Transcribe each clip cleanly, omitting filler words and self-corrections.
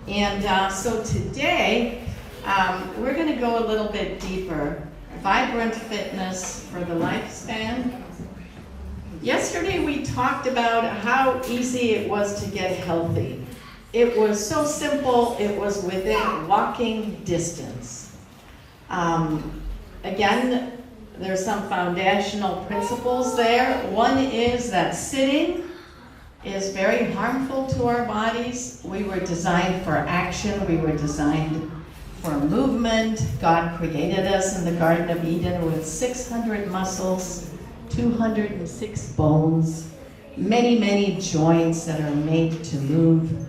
And so today, we're going to go a little bit deeper. Vibrant fitness for the lifespan. Yesterday we talked about how easy it was to get healthy. It was so simple, it was within walking distance. Again, there's some foundational principles there. One is that sitting is very harmful to our bodies. We were designed for action. We were designed for movement. God created us in the Garden of Eden with 600 muscles, 206 bones, many, many joints that are made to move.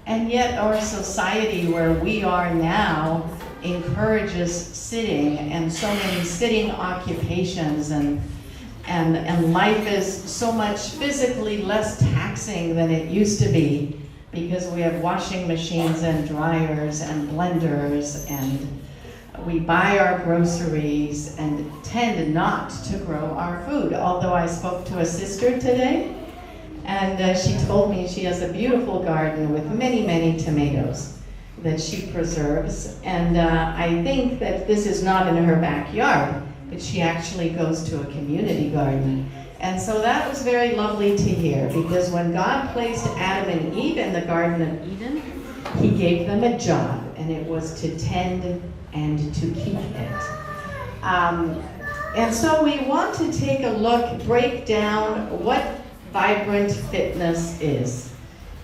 And yet our society where we are now encourages sitting and so many sitting occupations, and life is so much physically less taxing than it used to be because we have washing machines and dryers and blenders, and we buy our groceries and tend not to grow our food. Although I spoke to a sister today, and she told me she has a beautiful garden with many, many tomatoes that she preserves. And I think that this is not in her backyard, but she actually goes to a community garden. And so that was very lovely to hear, because when God placed Adam and Eve in the Garden of Eden, he gave them a job, and it was to tend and to keep it. And so we want to take a look, break down what vibrant fitness is.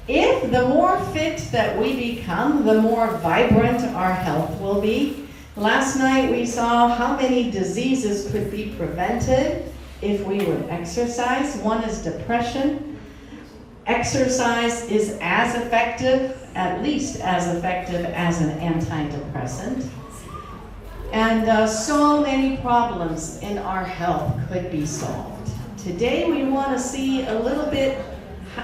If the more fit that we become, the more vibrant our health will be. Last night we saw how many diseases could be prevented if we would exercise. One is depression. Exercise is as effective, at least as effective as an antidepressant. And so many problems in our health could be solved. Today we want to see a little bit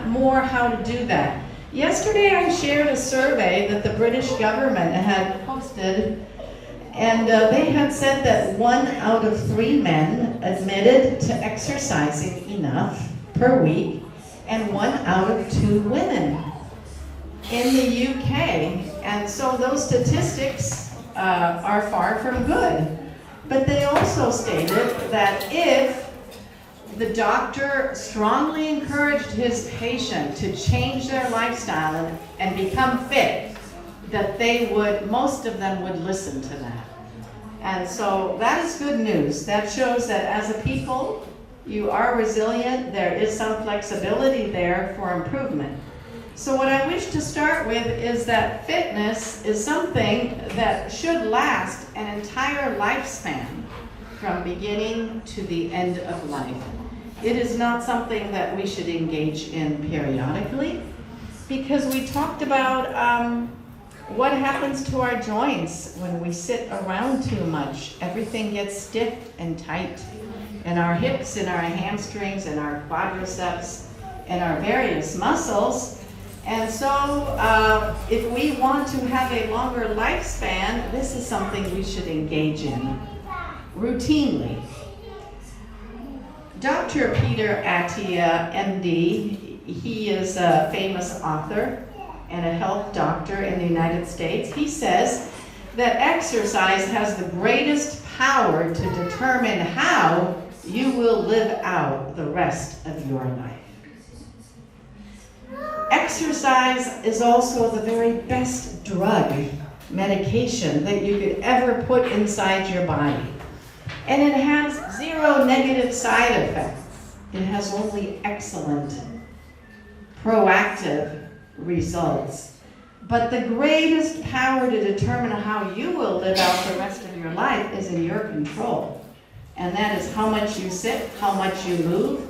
more how to do that. Yesterday I shared a survey that the British government had posted, and they had said that 1 out of 3 men admitted to exercising enough per week, and 1 out of 2 women in the UK. And so those statistics are far from good. But they also stated that if the doctor strongly encouraged his patient to change their lifestyle and become fit, that most of them would listen to that. And so that is good news. That shows that as a people, you are resilient. There is some flexibility there for improvement. So what I wish to start with is that fitness is something that should last an entire lifespan, from beginning to the end of life. It is not something that we should engage in periodically, because we talked about what happens to our joints when we sit around too much. Everything gets stiff and tight, and our hips and our hamstrings and our quadriceps and our various muscles. And so if we want to have a longer lifespan, this is something we should engage in routinely. Dr. Peter Attia, MD, he is a famous author and a health doctor in the United States. He says that exercise has the greatest power to determine how you will live out the rest of your life. Exercise is also the very best drug, medication that you could ever put inside your body. And it has 0 negative side effects. It has only excellent, proactive results. But the greatest power to determine how you will live out the rest of your life is in your control. And that is how much you sit, how much you move,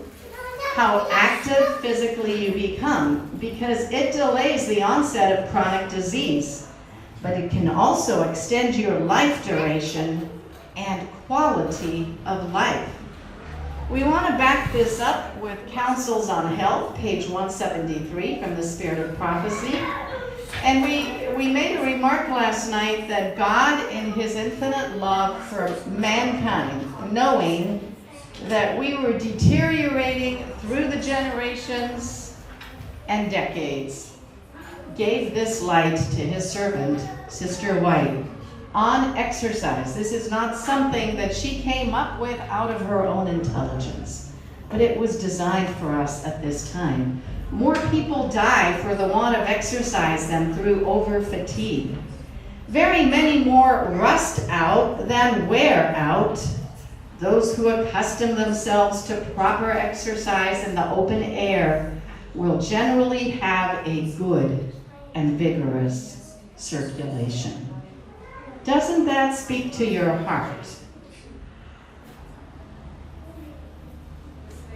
how active physically you become, because it delays the onset of chronic disease, but it can also extend your life duration and quality of life. We want to back this up with Counsels on Health, page 173 from the Spirit of Prophecy. And we made a remark last night that God, in his infinite love for mankind, knowing that we were deteriorating through the generations and decades, gave this light to his servant, Sister White, on exercise. This is not something that she came up with out of her own intelligence, but it was designed for us at this time. More people die for the want of exercise than through over fatigue. Very many more rust out than wear out. Those who accustom themselves to proper exercise in the open air will generally have a good and vigorous circulation. Doesn't that speak to your heart?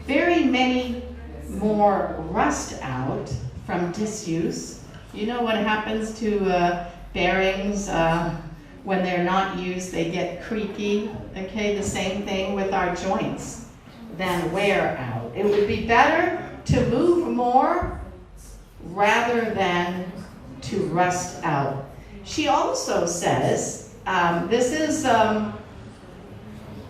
Very many more rust out from disuse. You know what happens to bearings when they're not used? They get creaky. Okay, the same thing with our joints than wear out. It would be better to move more rather than to rust out. She also says, this is an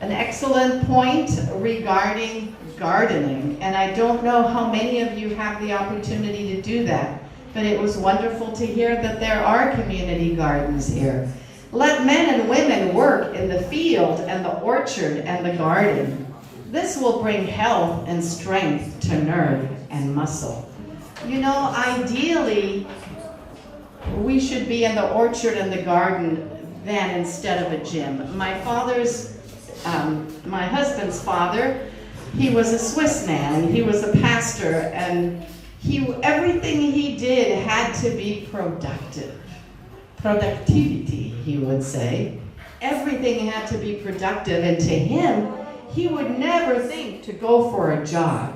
excellent point regarding gardening, and I don't know how many of you have the opportunity to do that, but it was wonderful to hear that there are community gardens here. Let men and women work in the field and the orchard and the garden. This will bring health and strength to nerve and muscle. You know, ideally, we should be in the orchard and the garden then instead of a gym. My husband's father, he was a Swiss man, and he was a pastor, and everything he did had to be productive. Productivity, he would say. Everything had to be productive, and to him, he would never think to go for a jog.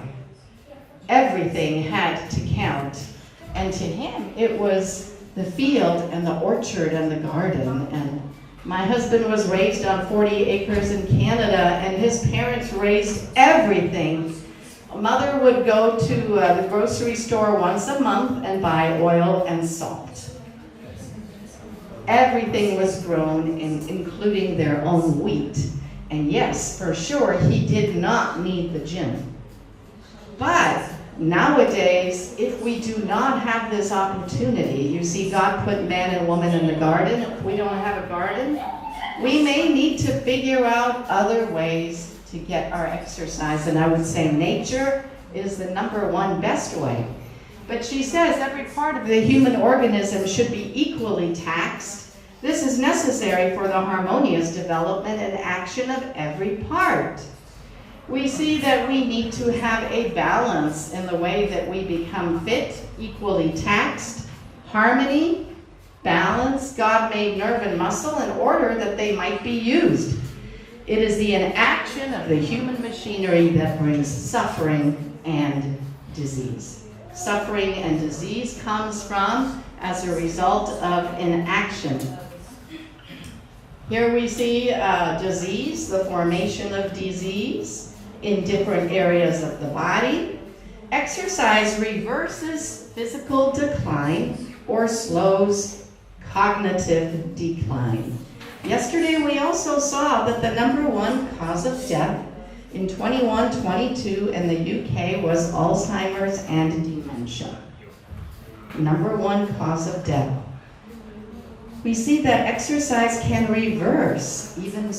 Everything had to count. And to him, it was the field and the orchard and the garden. And my husband was raised on 40 acres in Canada, and his parents raised everything. Mother would go to the grocery store once a month and buy oil and salt. Everything was grown, including their own wheat. And yes, for sure, he did not need the gym. But nowadays, if we do not have this opportunity, you see, God put man and woman in the garden. If we don't have a garden, we may need to figure out other ways to get our exercise. And I would say nature is the #1 best way. But she says every part of the human organism should be equally taxed. This is necessary for the harmonious development and action of every part. We see that we need to have a balance in the way that we become fit, equally taxed, harmony, balance. God made nerve and muscle in order that they might be used. It is the inaction of the human machinery that brings suffering and disease. Suffering and disease comes from as a result of inaction. Here we see disease, the formation of disease in different areas of the body. Exercise reverses physical decline or slows cognitive decline. Yesterday we also saw that the #1 cause of death in 21-22 in the UK was Alzheimer's and dementia. #1 cause of death. We see that exercise can reverse even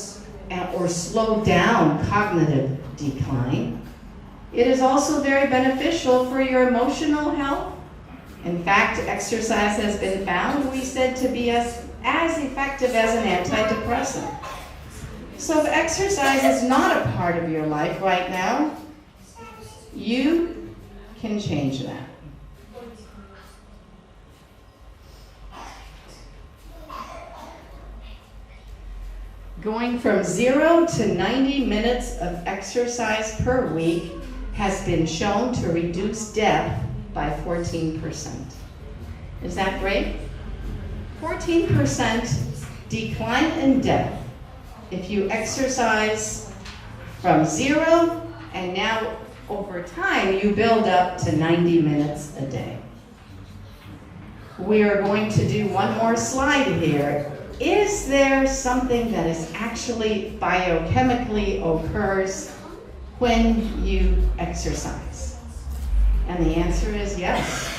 or slow down cognitive decline. It is also very beneficial for your emotional health. In fact, exercise has been found, we said, to be as effective as an antidepressant. So if exercise is not a part of your life right now, you can change that. Going from 0 to 90 minutes of exercise per week has been shown to reduce death by 14%. Is that great? 14% decline in death if you exercise from 0 and now over time you build up to 90 minutes a day. We are going to do one more slide here. Is there something that is actually biochemically occurs when you exercise? And the answer is yes.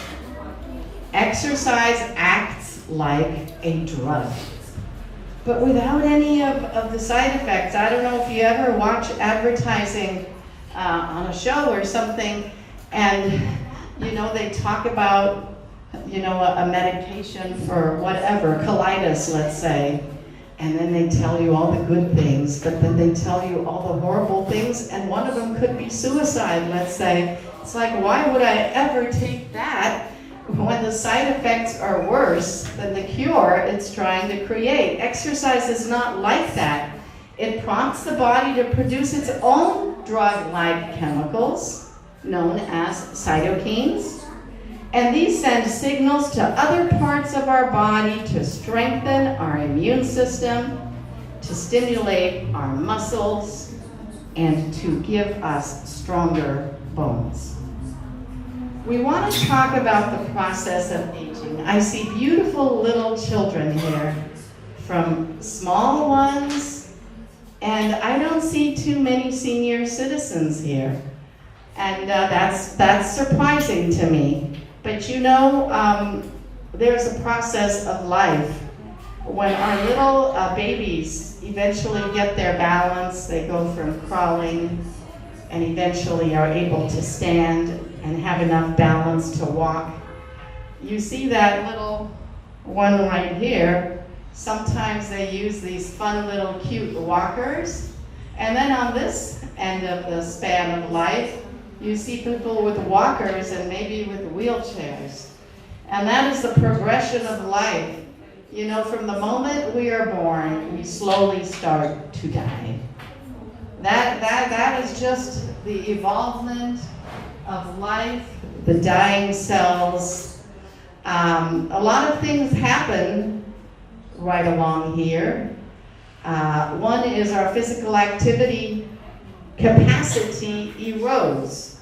Exercise acts like a drug, but without any of the side effects. I don't know if you ever watch advertising on a show or something, and they talk about a medication for whatever, colitis, let's say, and then they tell you all the good things, but then they tell you all the horrible things, and one of them could be suicide, let's say. It's like, why would I ever take that when the side effects are worse than the cure it's trying to create? Exercise is not like that. It prompts the body to produce its own drug-like chemicals, known as cytokines, and these send signals to other parts of our body to strengthen our immune system, to stimulate our muscles, and to give us stronger bones. We want to talk about the process of aging. I see beautiful little children here, from small ones, and I don't see too many senior citizens here. And that's surprising to me. But there's a process of life. When our little babies eventually get their balance, they go from crawling and eventually are able to stand and have enough balance to walk. You see that little one right here. Sometimes they use these fun little cute walkers. And then on this end of the span of life, you see people with walkers and maybe with wheelchairs. And that is the progression of life. From the moment we are born, we slowly start to die. That is just the evolvement of life, the dying cells. A lot of things happen right along here. One is our physical activity capacity erodes.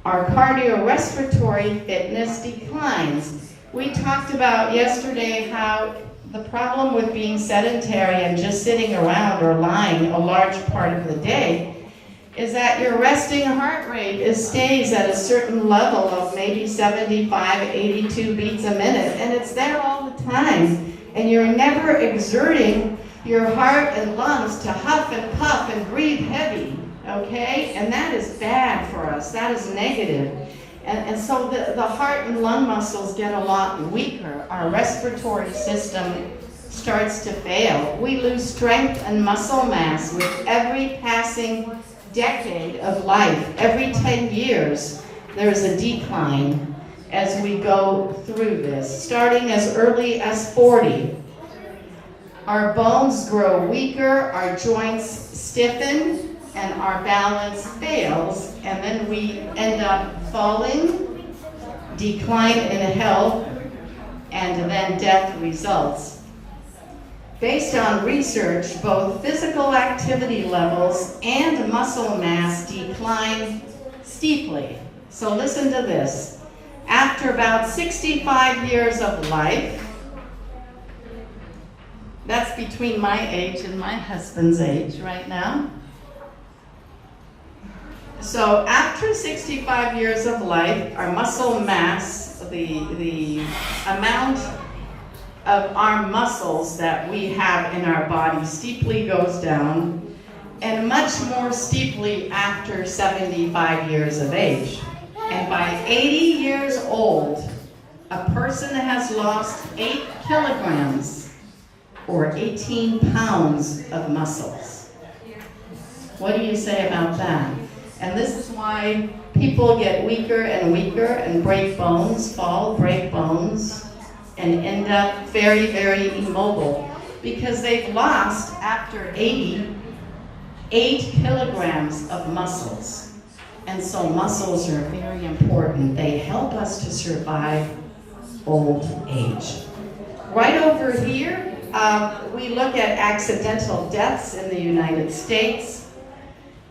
Our cardiorespiratory fitness declines. We talked about yesterday how the problem with being sedentary and just sitting around or lying a large part of the day is that your resting heart rate stays at a certain level of maybe 75, 82 beats a minute, and it's there all the time. And you're never exerting your heart and lungs to huff and puff and breathe heavy, okay? And that is bad for us. That is negative. And so the heart and lung muscles get a lot weaker. Our respiratory system starts to fail. We lose strength and muscle mass with every passing decade of life. Every 10 years, there's a decline as we go through this, starting as early as 40. Our bones grow weaker, our joints stiffen, and our balance fails, and then we end up falling, decline in health, and then death results. Based on research, both physical activity levels and muscle mass decline steeply. So listen to this. After about 65 years of life, that's between my age and my husband's age right now. So after 65 years of life, our muscle mass, the amount of our muscles that we have in our body steeply goes down, and much more steeply after 75 years of age. And by 80 years old, a person has lost 8 kilograms or 18 pounds of muscles. What do you say about that? And this is why people get weaker and break bones, fall, break bones, and end up very, very immobile because they've lost, after 80, 8 kilograms of muscles. And so muscles are very important. They help us to survive old age. Right over here, we look at accidental deaths in the United States.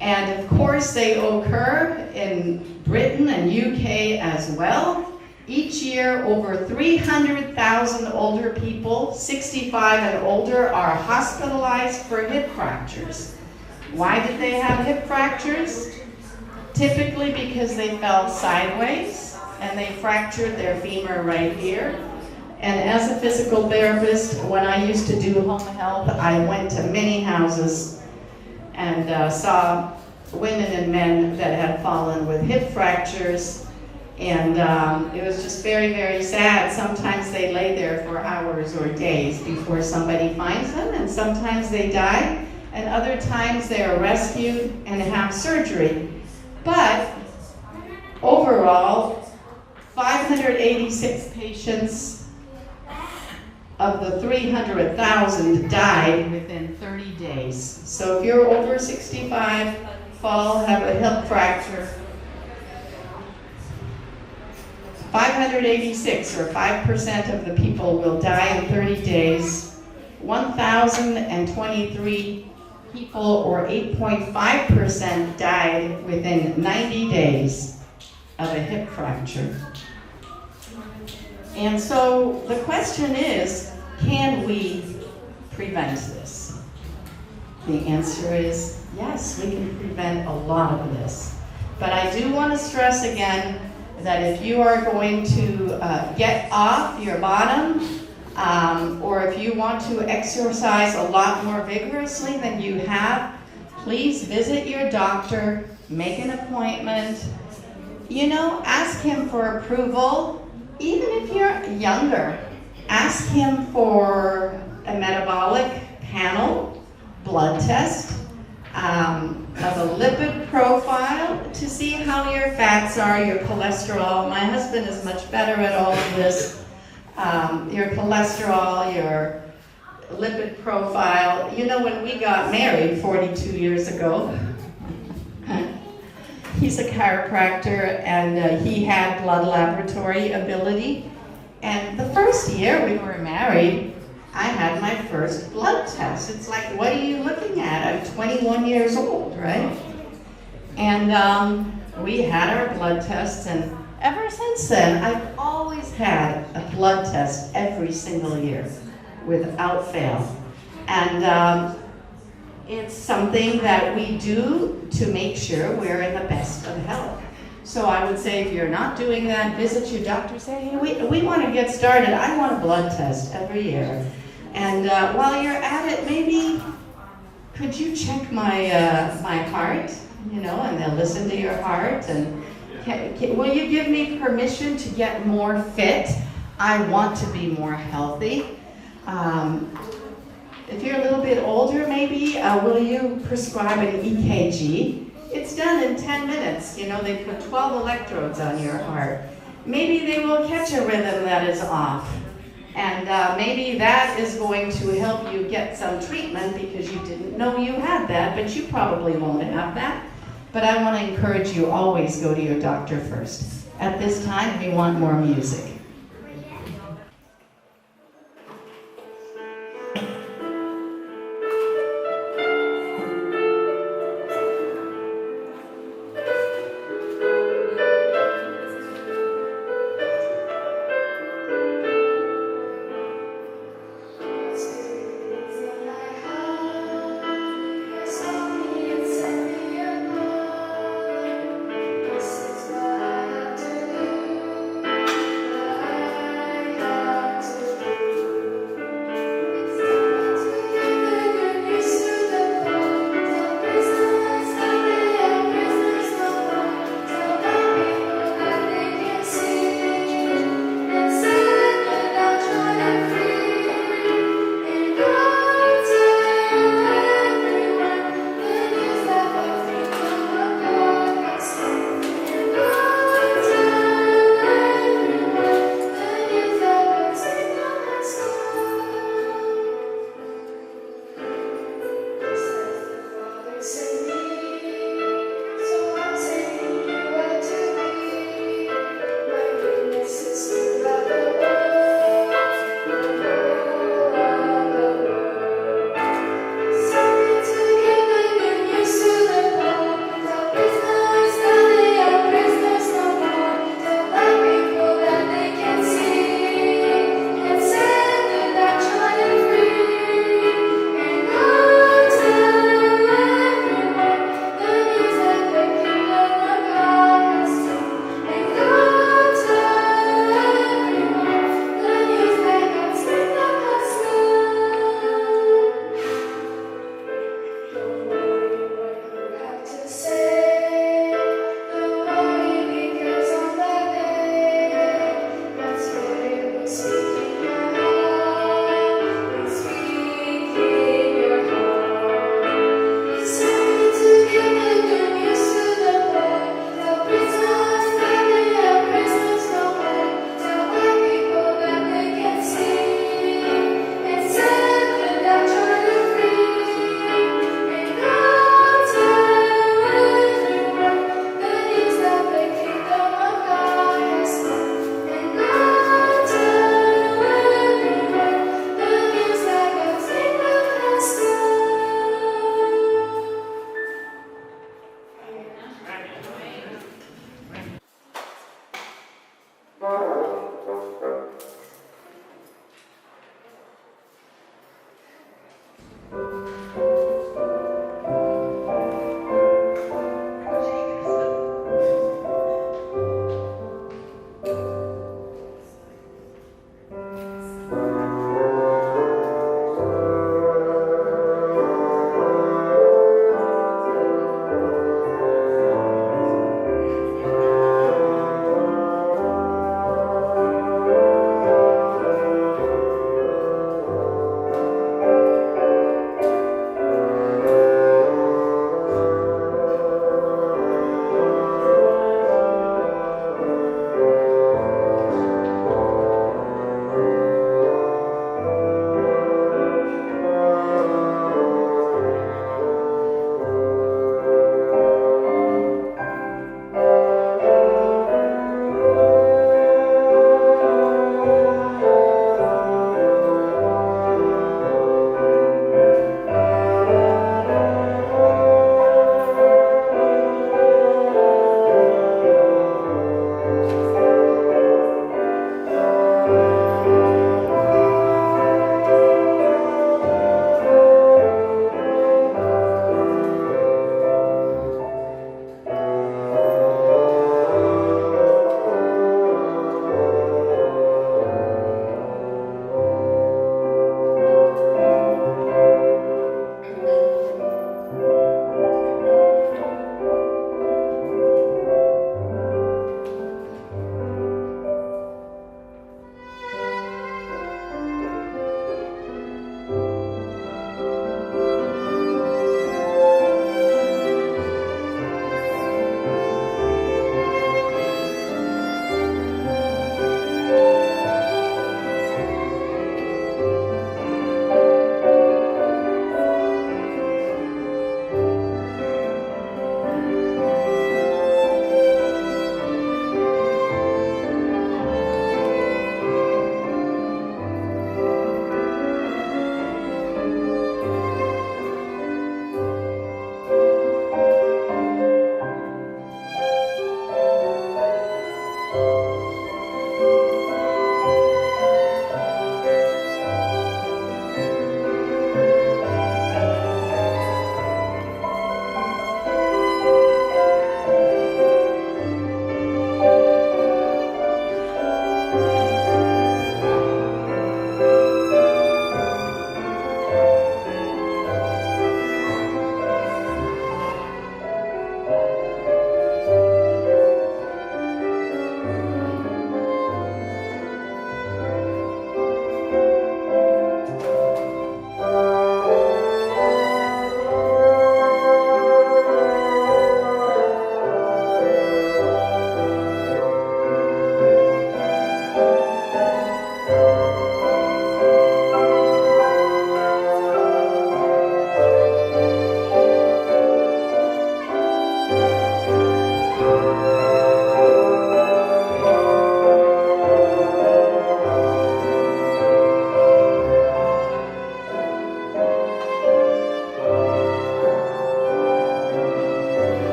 And of course, they occur in Britain and UK as well. Each year, over 300,000 older people, 65 and older, are hospitalized for hip fractures. Why did they have hip fractures? Typically because they fell sideways and they fractured their femur right here. And as a physical therapist, when I used to do home health, I went to many houses and saw women and men that had fallen with hip fractures. And it was just very, very sad. Sometimes they lay there for hours or days before somebody finds them, and sometimes they die, and other times they are rescued and have surgery. But overall, 586 patients of the 300,000 died within 30 days. So if you're over 65, fall, have a hip fracture, 586, or 5% of the people, will die in 30 days. 1,023 people, or 8.5%, died within 90 days of a hip fracture. And so the question is, can we prevent this? The answer is yes, we can prevent a lot of this. But I do want to stress again that if you are going to get off your bottom, or if you want to exercise a lot more vigorously than you have, please visit your doctor, make an appointment, ask him for approval. Even if you're younger, ask him for a metabolic panel, blood test, of a lipid profile to see how your fats are, your cholesterol. My husband is much better at all of this. Your cholesterol, your lipid profile. When we got married 42 years ago, he's a chiropractor, and he had blood laboratory ability. And the first year we were married, I had my first blood test. It's like, what are you looking at? I'm 21 years old, right? And we had our blood tests, and ever since then, I've always had a blood test every single year, without fail. And it's something that we do to make sure we're in the best of health. So I would say, if you're not doing that, visit your doctor, say, hey, we want to get started. I want a blood test every year. And while you're at it, maybe could you check my heart, and they'll listen to your heart. And will you give me permission to get more fit? I want to be more healthy. If you're a little bit older, maybe, will you prescribe an EKG? It's done in 10 minutes. They put 12 electrodes on your heart. Maybe they will catch a rhythm that is off. And maybe that is going to help you get some treatment because you didn't know you had that, but you probably won't have that. But I want to encourage you, always go to your doctor first. At this time, we want more music.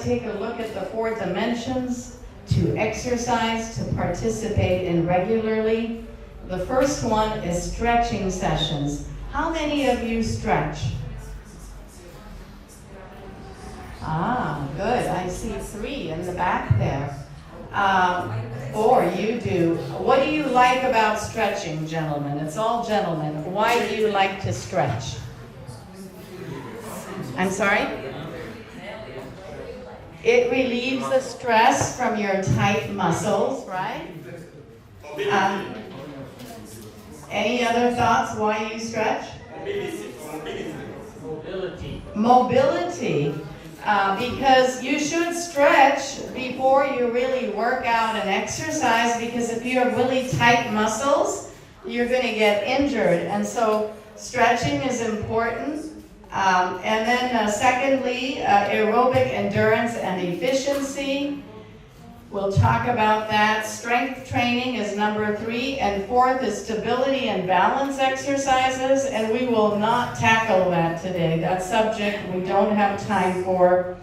take a look at the 4 dimensions to exercise, to participate in regularly. The first one is stretching sessions. How many of you stretch? Ah, good. I see 3 in the back there. 4, you do. What do you like about stretching, gentlemen? It's all gentlemen. Why do you like to stretch? I'm sorry? It relieves the stress from your tight muscles, right? Any other thoughts why you stretch? Mobility. Because you should stretch before you really work out and exercise, because if you have really tight muscles, you're going to get injured. And so stretching is important. And then secondly, aerobic endurance and efficiency. We'll talk about that. Strength training is number 3. And 4th is stability and balance exercises. And we will not tackle that today. That subject we don't have time for.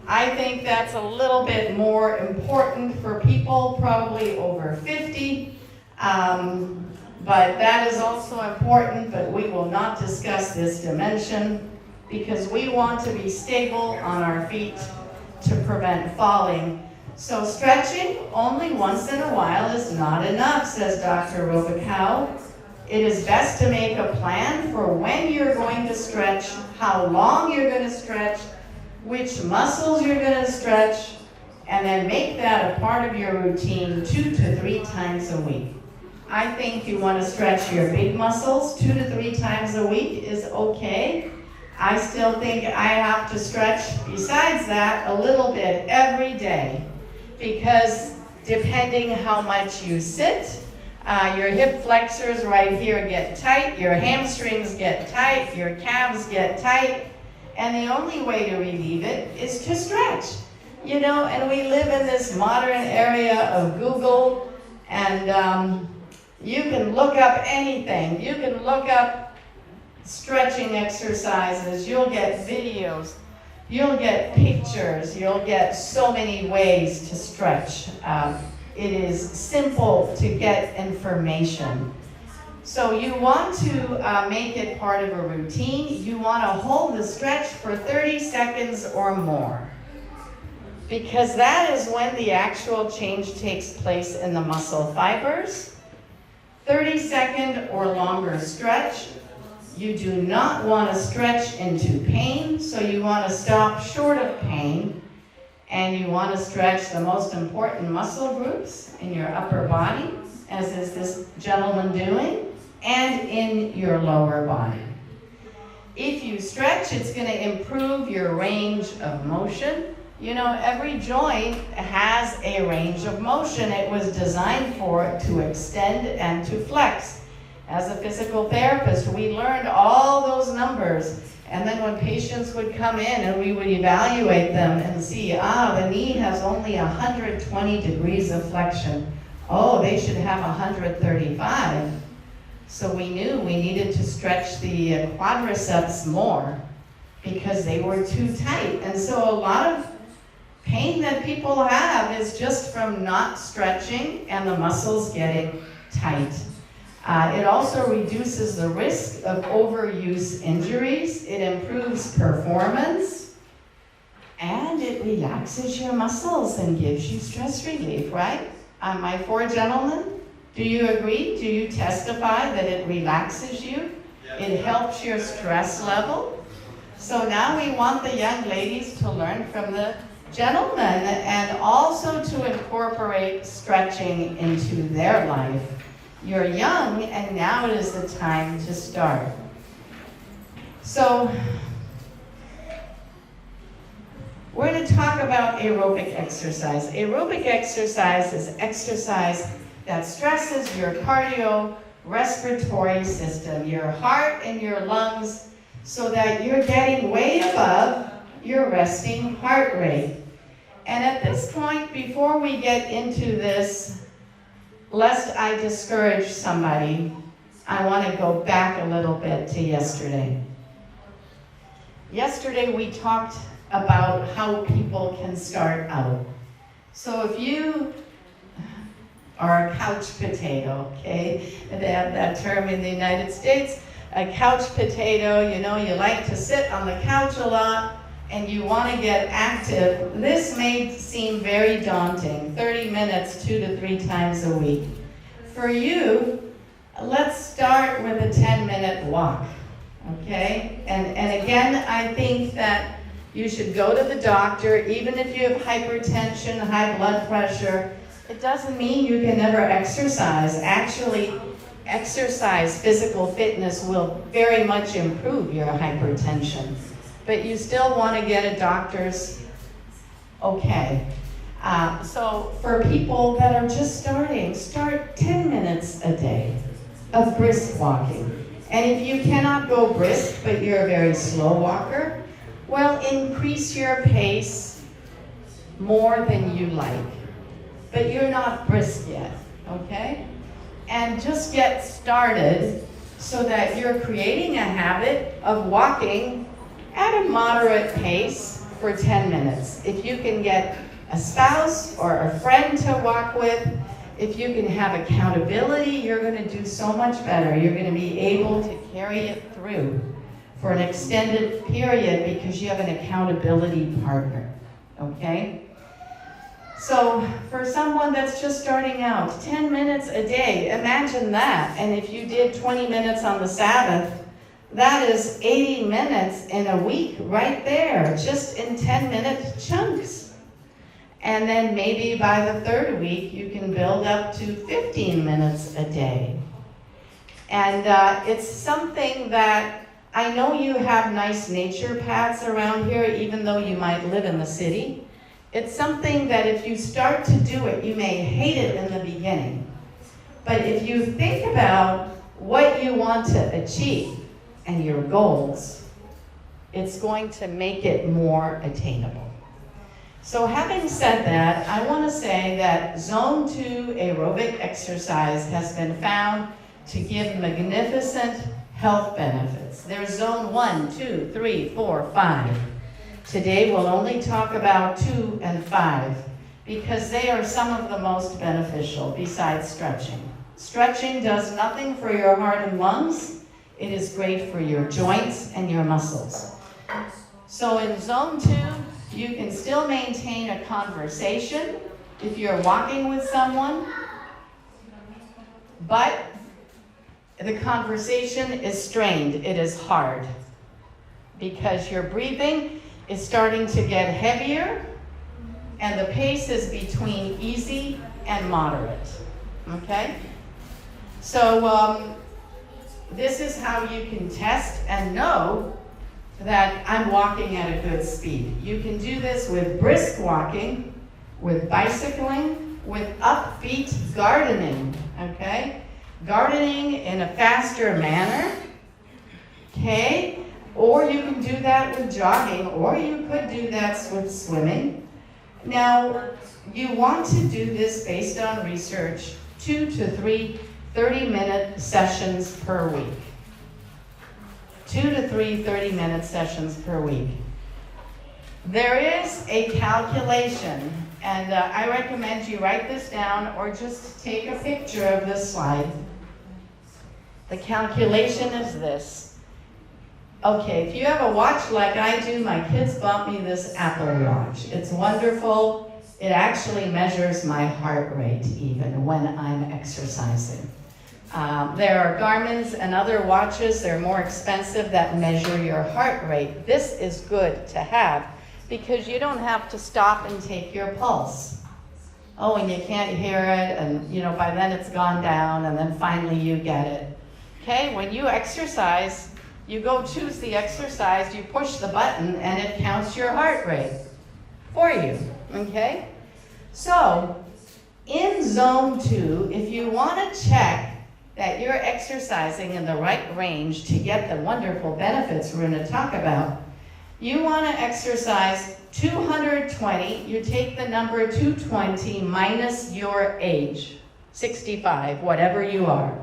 I think that's a little bit more important for people probably over 50. But that is also important, but we will not discuss this dimension because we want to be stable on our feet to prevent falling. So stretching only once in a while is not enough, says Dr. Robicow. It is best to make a plan for when you're going to stretch, how long you're going to stretch, which muscles you're going to stretch, and then make that a part of your routine 2 to 3 times a week. I think you want to stretch your big muscles 2 to 3 times a week is okay. I still think I have to stretch, besides that, a little bit every day, because depending how much you sit, your hip flexors right here get tight, your hamstrings get tight, your calves get tight, and the only way to relieve it is to stretch. You know, and we live in this modern area of Google, and you can look up anything. You can look up stretching exercises. You'll get videos. You'll get pictures. You'll get so many ways to stretch. It is simple to get information. So you want to make it part of a routine. You want to hold the stretch for 30 seconds or more, because that is when the actual change takes place in the muscle fibers. 30-second or longer stretch. You do not want to stretch into pain, so you want to stop short of pain, and you want to stretch the most important muscle groups in your upper body, as is this gentleman doing, and in your lower body. If you stretch, it's going to improve your range of motion. You know, every joint has a range of motion. It was designed for it to extend and to flex. As a physical therapist, we learned all those numbers. And then when patients would come in and we would evaluate them and see, the knee has only 120 degrees of flexion. Oh, they should have 135. So we knew we needed to stretch the quadriceps more because they were too tight. And so a lot of pain that people have is just from not stretching and the muscles getting tight. It also reduces the risk of overuse injuries. It improves performance, and it relaxes your muscles and gives you stress relief, right? My 4 gentlemen, do you agree? Do you testify that it relaxes you? It helps your stress level. So now we want the young ladies to learn from the gentlemen and also to incorporate stretching into their life. You're young, and now it is the time to start. So we're going to talk about aerobic exercise. Aerobic exercise is exercise that stresses your cardiorespiratory system, your heart and your lungs, so that you're getting way above your resting heart rate. And at this point, before we get into this, lest I discourage somebody, I want to go back a little bit to yesterday. Yesterday we talked about how people can start out. So if you are a couch potato, okay, they have that term in the United States, a couch potato, you know, you like to sit on the couch a lot and you want to get active, this may seem very daunting, 30 minutes 2 to 3 times a week. For you, let's start with a 10-minute walk, okay? And again, I think that you should go to the doctor, even if you have hypertension, high blood pressure. It doesn't mean you can never exercise. Actually, exercise, physical fitness will very much improve your hypertension. But you still want to get a doctor's okay. So for people that are just starting, start 10 minutes a day of brisk walking. And if you cannot go brisk, but you're a very slow walker, well, increase your pace more than you like. But you're not brisk yet, okay? And just get started so that you're creating a habit of walking at a moderate pace for 10 minutes. If you can get a spouse or a friend to walk with, if you can have accountability, you're going to do so much better. You're going to be able to carry it through for an extended period because you have an accountability partner, okay? So for someone that's just starting out, 10 minutes a day, imagine that. And if you did 20 minutes on the Sabbath, that is 80 minutes in a week right there, just in 10-minute chunks. And then maybe by the third week, you can build up to 15 minutes a day. And it's something that I know you have nice nature paths around here, even though you might live in the city. It's something that if you start to do it, you may hate it in the beginning. But if you think about what you want to achieve and your goals, it's going to make it more attainable. So having said that, I want to say that Zone 2 aerobic exercise has been found to give magnificent health benefits. There's Zone 1, 2, 3, 4, 5. Today we'll only talk about 2 and 5 because they are some of the most beneficial besides stretching. Stretching does nothing for your heart and lungs. It is great for your joints and your muscles. So in Zone 2, you can still maintain a conversation if you're walking with someone, but the conversation is strained. It is hard because your breathing is starting to get heavier and the pace is between easy and moderate, okay? So this is how you can test and know that I'm walking at a good speed. You can do this with brisk walking, with bicycling, with upbeat gardening, okay? Gardening in a faster manner, okay? Or you can do that with jogging, or you could do that with swimming. Now, you want to do this based on research, 2 to 3 30-minute sessions per week. 2 to 3 30-minute sessions per week. There is a calculation, and I recommend you write this down or just take a picture of this slide. The calculation is this. Okay, if you have a watch like I do, my kids bought me this Apple Watch. It's wonderful. It actually measures my heart rate even when I'm exercising. There are Garmin's and other watches, they're more expensive, that measure your heart rate. This is good to have because you don't have to stop and take your pulse. Oh, and you can't hear it, and you know, by then it's gone down, and then finally you get it. Okay, when you exercise, you go choose the exercise, you push the button, and it counts your heart rate for you, okay? So, in Zone 2, if you want to check that you're exercising in the right range to get the wonderful benefits we're going to talk about, you want to exercise 220. You take the number 220 minus your age, 65, whatever you are.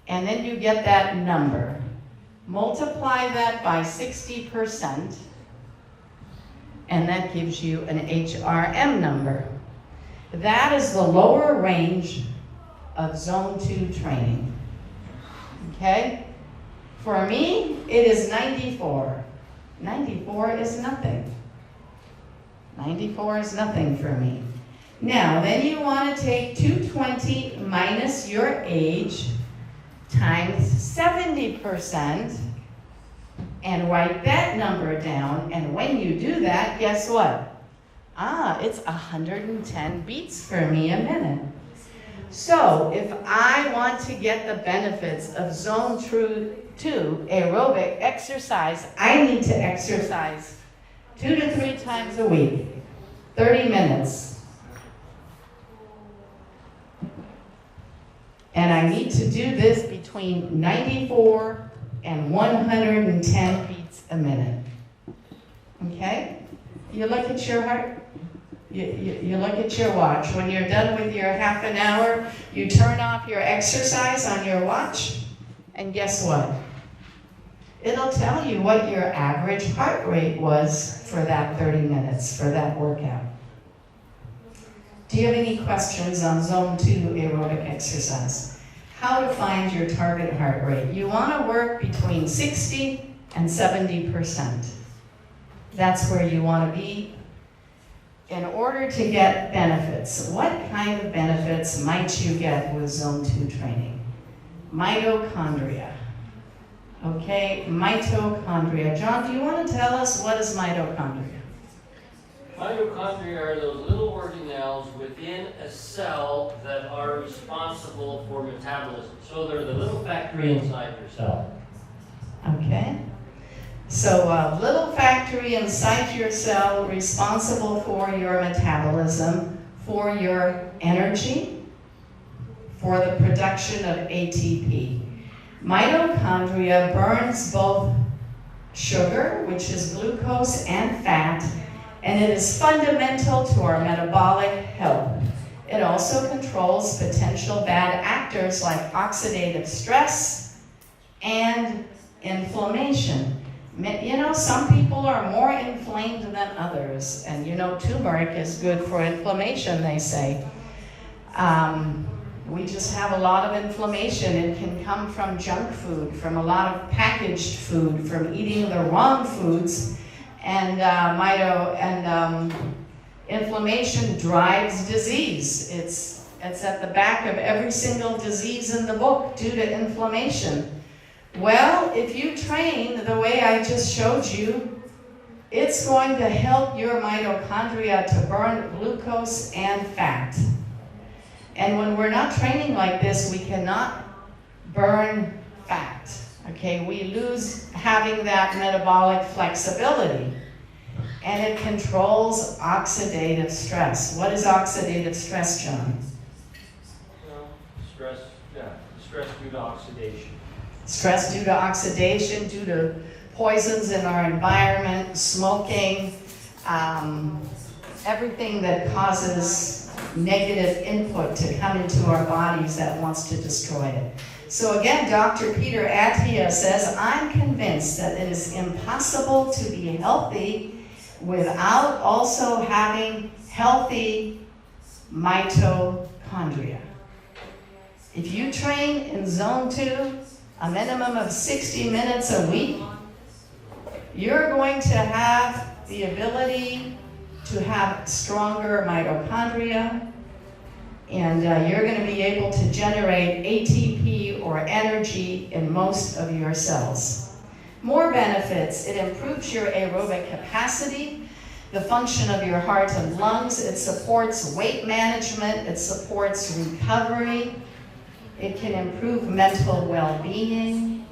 And then you get that number. Multiply that by 60%. and that gives you an HRM number. That is the lower range of zone 2 training. Okay? For me, it is 94. 94 is nothing. 94 is nothing for me. Now, then you want to take 220 minus your age times 70% and write that number down. And when you do that, guess what? It's 110 beats for me a minute. So if I want to get the benefits of zone 2 aerobic exercise, I need to exercise 2 to 3 times a week, 30 minutes. And I need to do this between 94 and 110 beats a minute. Okay? You look at your heart. You look at your watch. When you're done with your half an hour, you turn off your exercise on your watch, and guess what? It'll tell you what your average heart rate was for that 30 minutes, for that workout. Do you have any questions on zone 2 aerobic exercise? How to find your target heart rate. You want to work between 60 and 70%. That's where you want to be in order to get benefits. What kind of benefits might you get with zone 2 training? Mitochondria. Okay, mitochondria. John, do you want to tell us what is mitochondria? Mitochondria are those little organelles within a cell that are responsible for metabolism. So they're the little factory inside your cell. Okay. So a little factory inside your cell responsible for your metabolism, for your energy, for the production of ATP. Mitochondria burns both sugar, which is glucose, and fat, and it is fundamental to our metabolic health. It also controls potential bad actors like oxidative stress and inflammation. You know, some people are more inflamed than others, and you know, turmeric is good for inflammation, they say. We just have a lot of inflammation. It can come from junk food, from a lot of packaged food, from eating the wrong foods, and inflammation drives disease. It's at the back of every single disease in the book due to inflammation. Well, if you train the way I just showed you, it's going to help your mitochondria to burn glucose and fat. And when we're not training like this, we cannot burn fat. Okay, we lose having that metabolic flexibility. And it controls oxidative stress. What is oxidative stress, John? Well, stress due to oxidation. Stress due to oxidation, due to poisons in our environment, smoking, everything that causes negative input to come into our bodies that wants to destroy it. So again, Dr. Peter Attia says, I'm convinced that it is impossible to be healthy without also having healthy mitochondria. If you train in zone 2, a minimum of 60 minutes a week, you're going to have the ability to have stronger mitochondria, and you're going to be able to generate ATP or energy in most of your cells. More benefits: it improves your aerobic capacity, the function of your heart and lungs, it supports weight management, it supports recovery, it can improve mental well-being,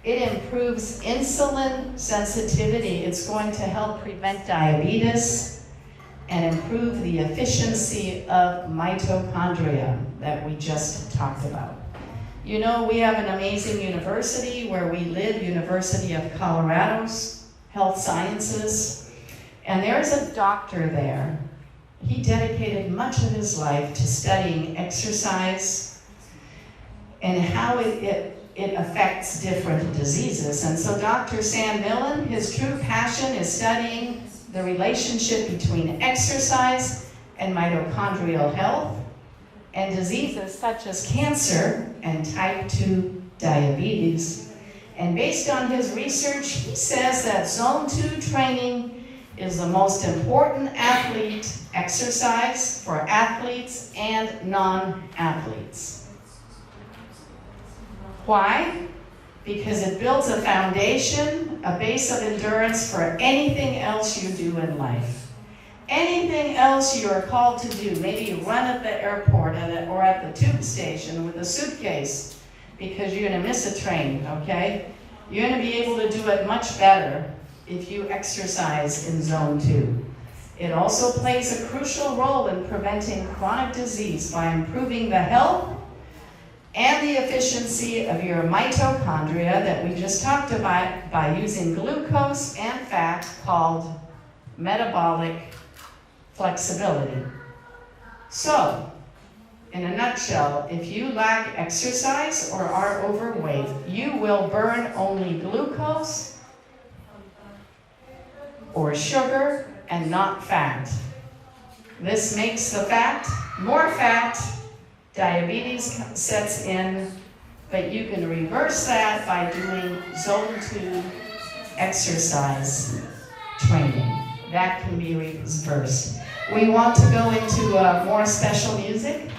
it improves insulin sensitivity, it's going to help prevent diabetes, and improve the efficiency of mitochondria that we just talked about. You know, we have an amazing university where we live, University of Colorado's Health Sciences, and there's a doctor there. He dedicated much of his life to studying exercise and how it affects different diseases. And so Dr. Sam Millen, his true passion is studying the relationship between exercise and mitochondrial health, and diseases such as cancer and type 2 diabetes. And based on his research, he says that Zone 2 training is the most important athlete exercise for athletes and non-athletes. Why? Because it builds a foundation, a base of endurance for anything else you do in life. Anything else you are called to do, maybe you run at the airport or at the tube station with a suitcase because you're going to miss a train, okay? You're going to be able to do it much better if you exercise in Zone 2. It also plays a crucial role in preventing chronic disease by improving the health and the efficiency of your mitochondria that we just talked about by using glucose and fat, called metabolic flexibility. So, in a nutshell, if you lack exercise or are overweight, you will burn only glucose or sugar and not fat. This makes the fat more fat, diabetes sets in, but you can reverse that by doing Zone 2 exercise training. That can be reversed. We want to go into more special music.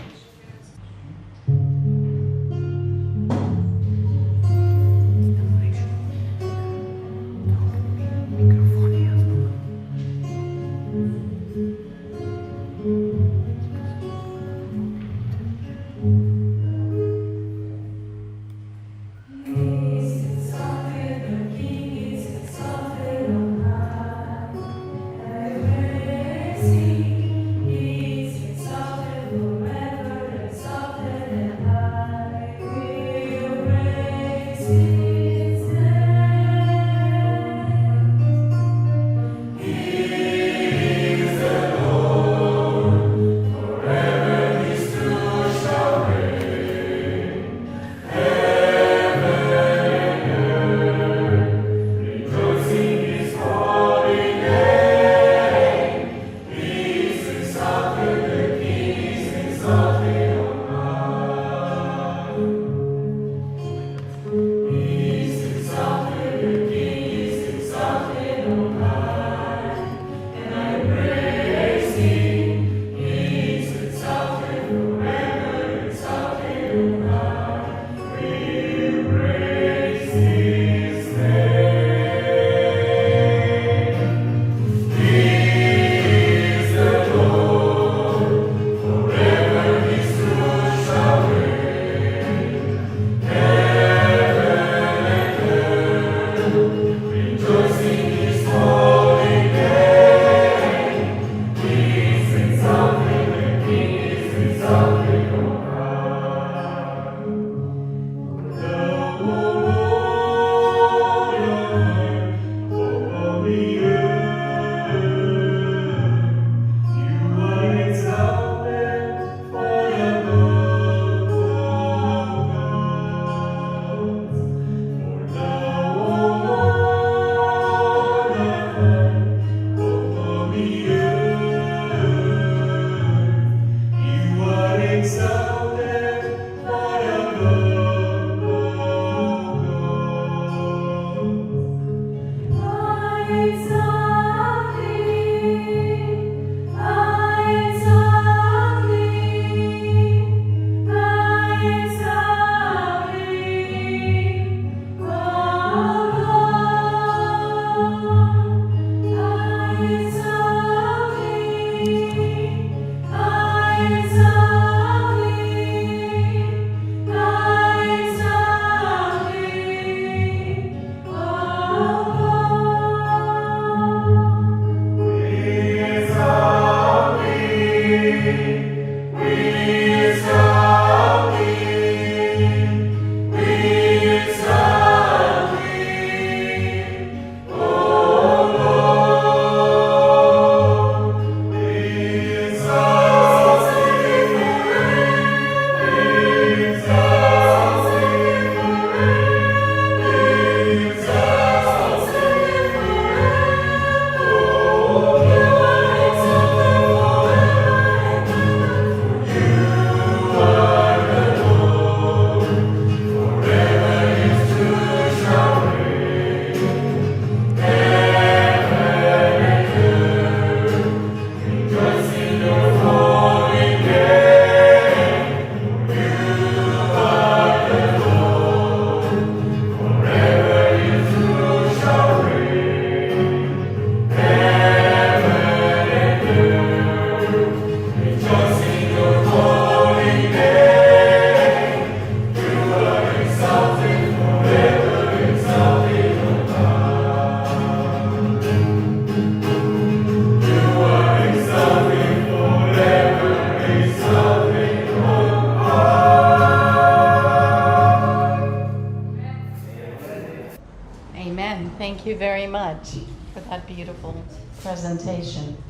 you very much for that beautiful presentation.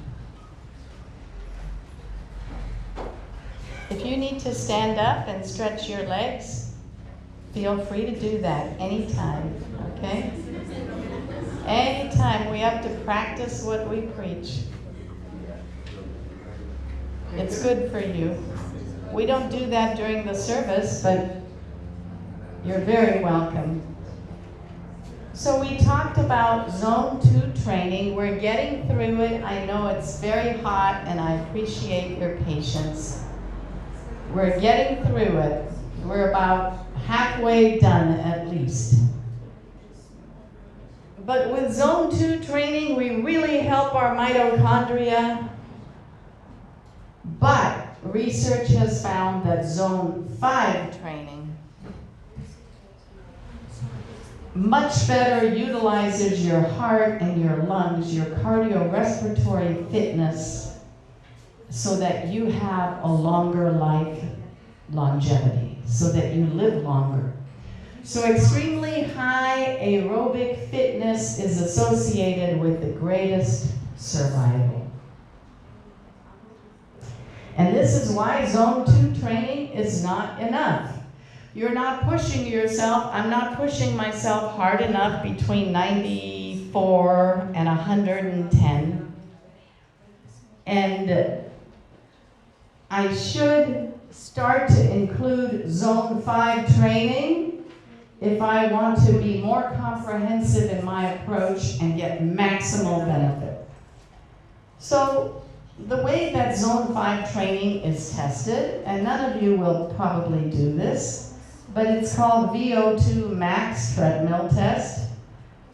If you need to stand up and stretch your legs, feel free to do that anytime, okay? Anytime. We have to practice what we preach. It's good for you. We don't do that during the service, but you're very welcome. So we talked about Zone 2 training. We're getting through it. I know it's very hot, and I appreciate your patience. We're getting through it. We're about halfway done at least. But with Zone 2 training, we really help our mitochondria. But research has found that Zone 5 training much better utilizes your heart and your lungs, your cardiorespiratory fitness, so that you have a longer life longevity, so that you live longer. So extremely high aerobic fitness is associated with the greatest survival. And this is why Zone 2 training is not enough. You're not pushing yourself. I'm not pushing myself hard enough between 94 and 110. And I should start to include Zone 5 training if I want to be more comprehensive in my approach and get maximal benefit. So the way that Zone 5 training is tested, and none of you will probably do this, but it's called VO2 max treadmill test.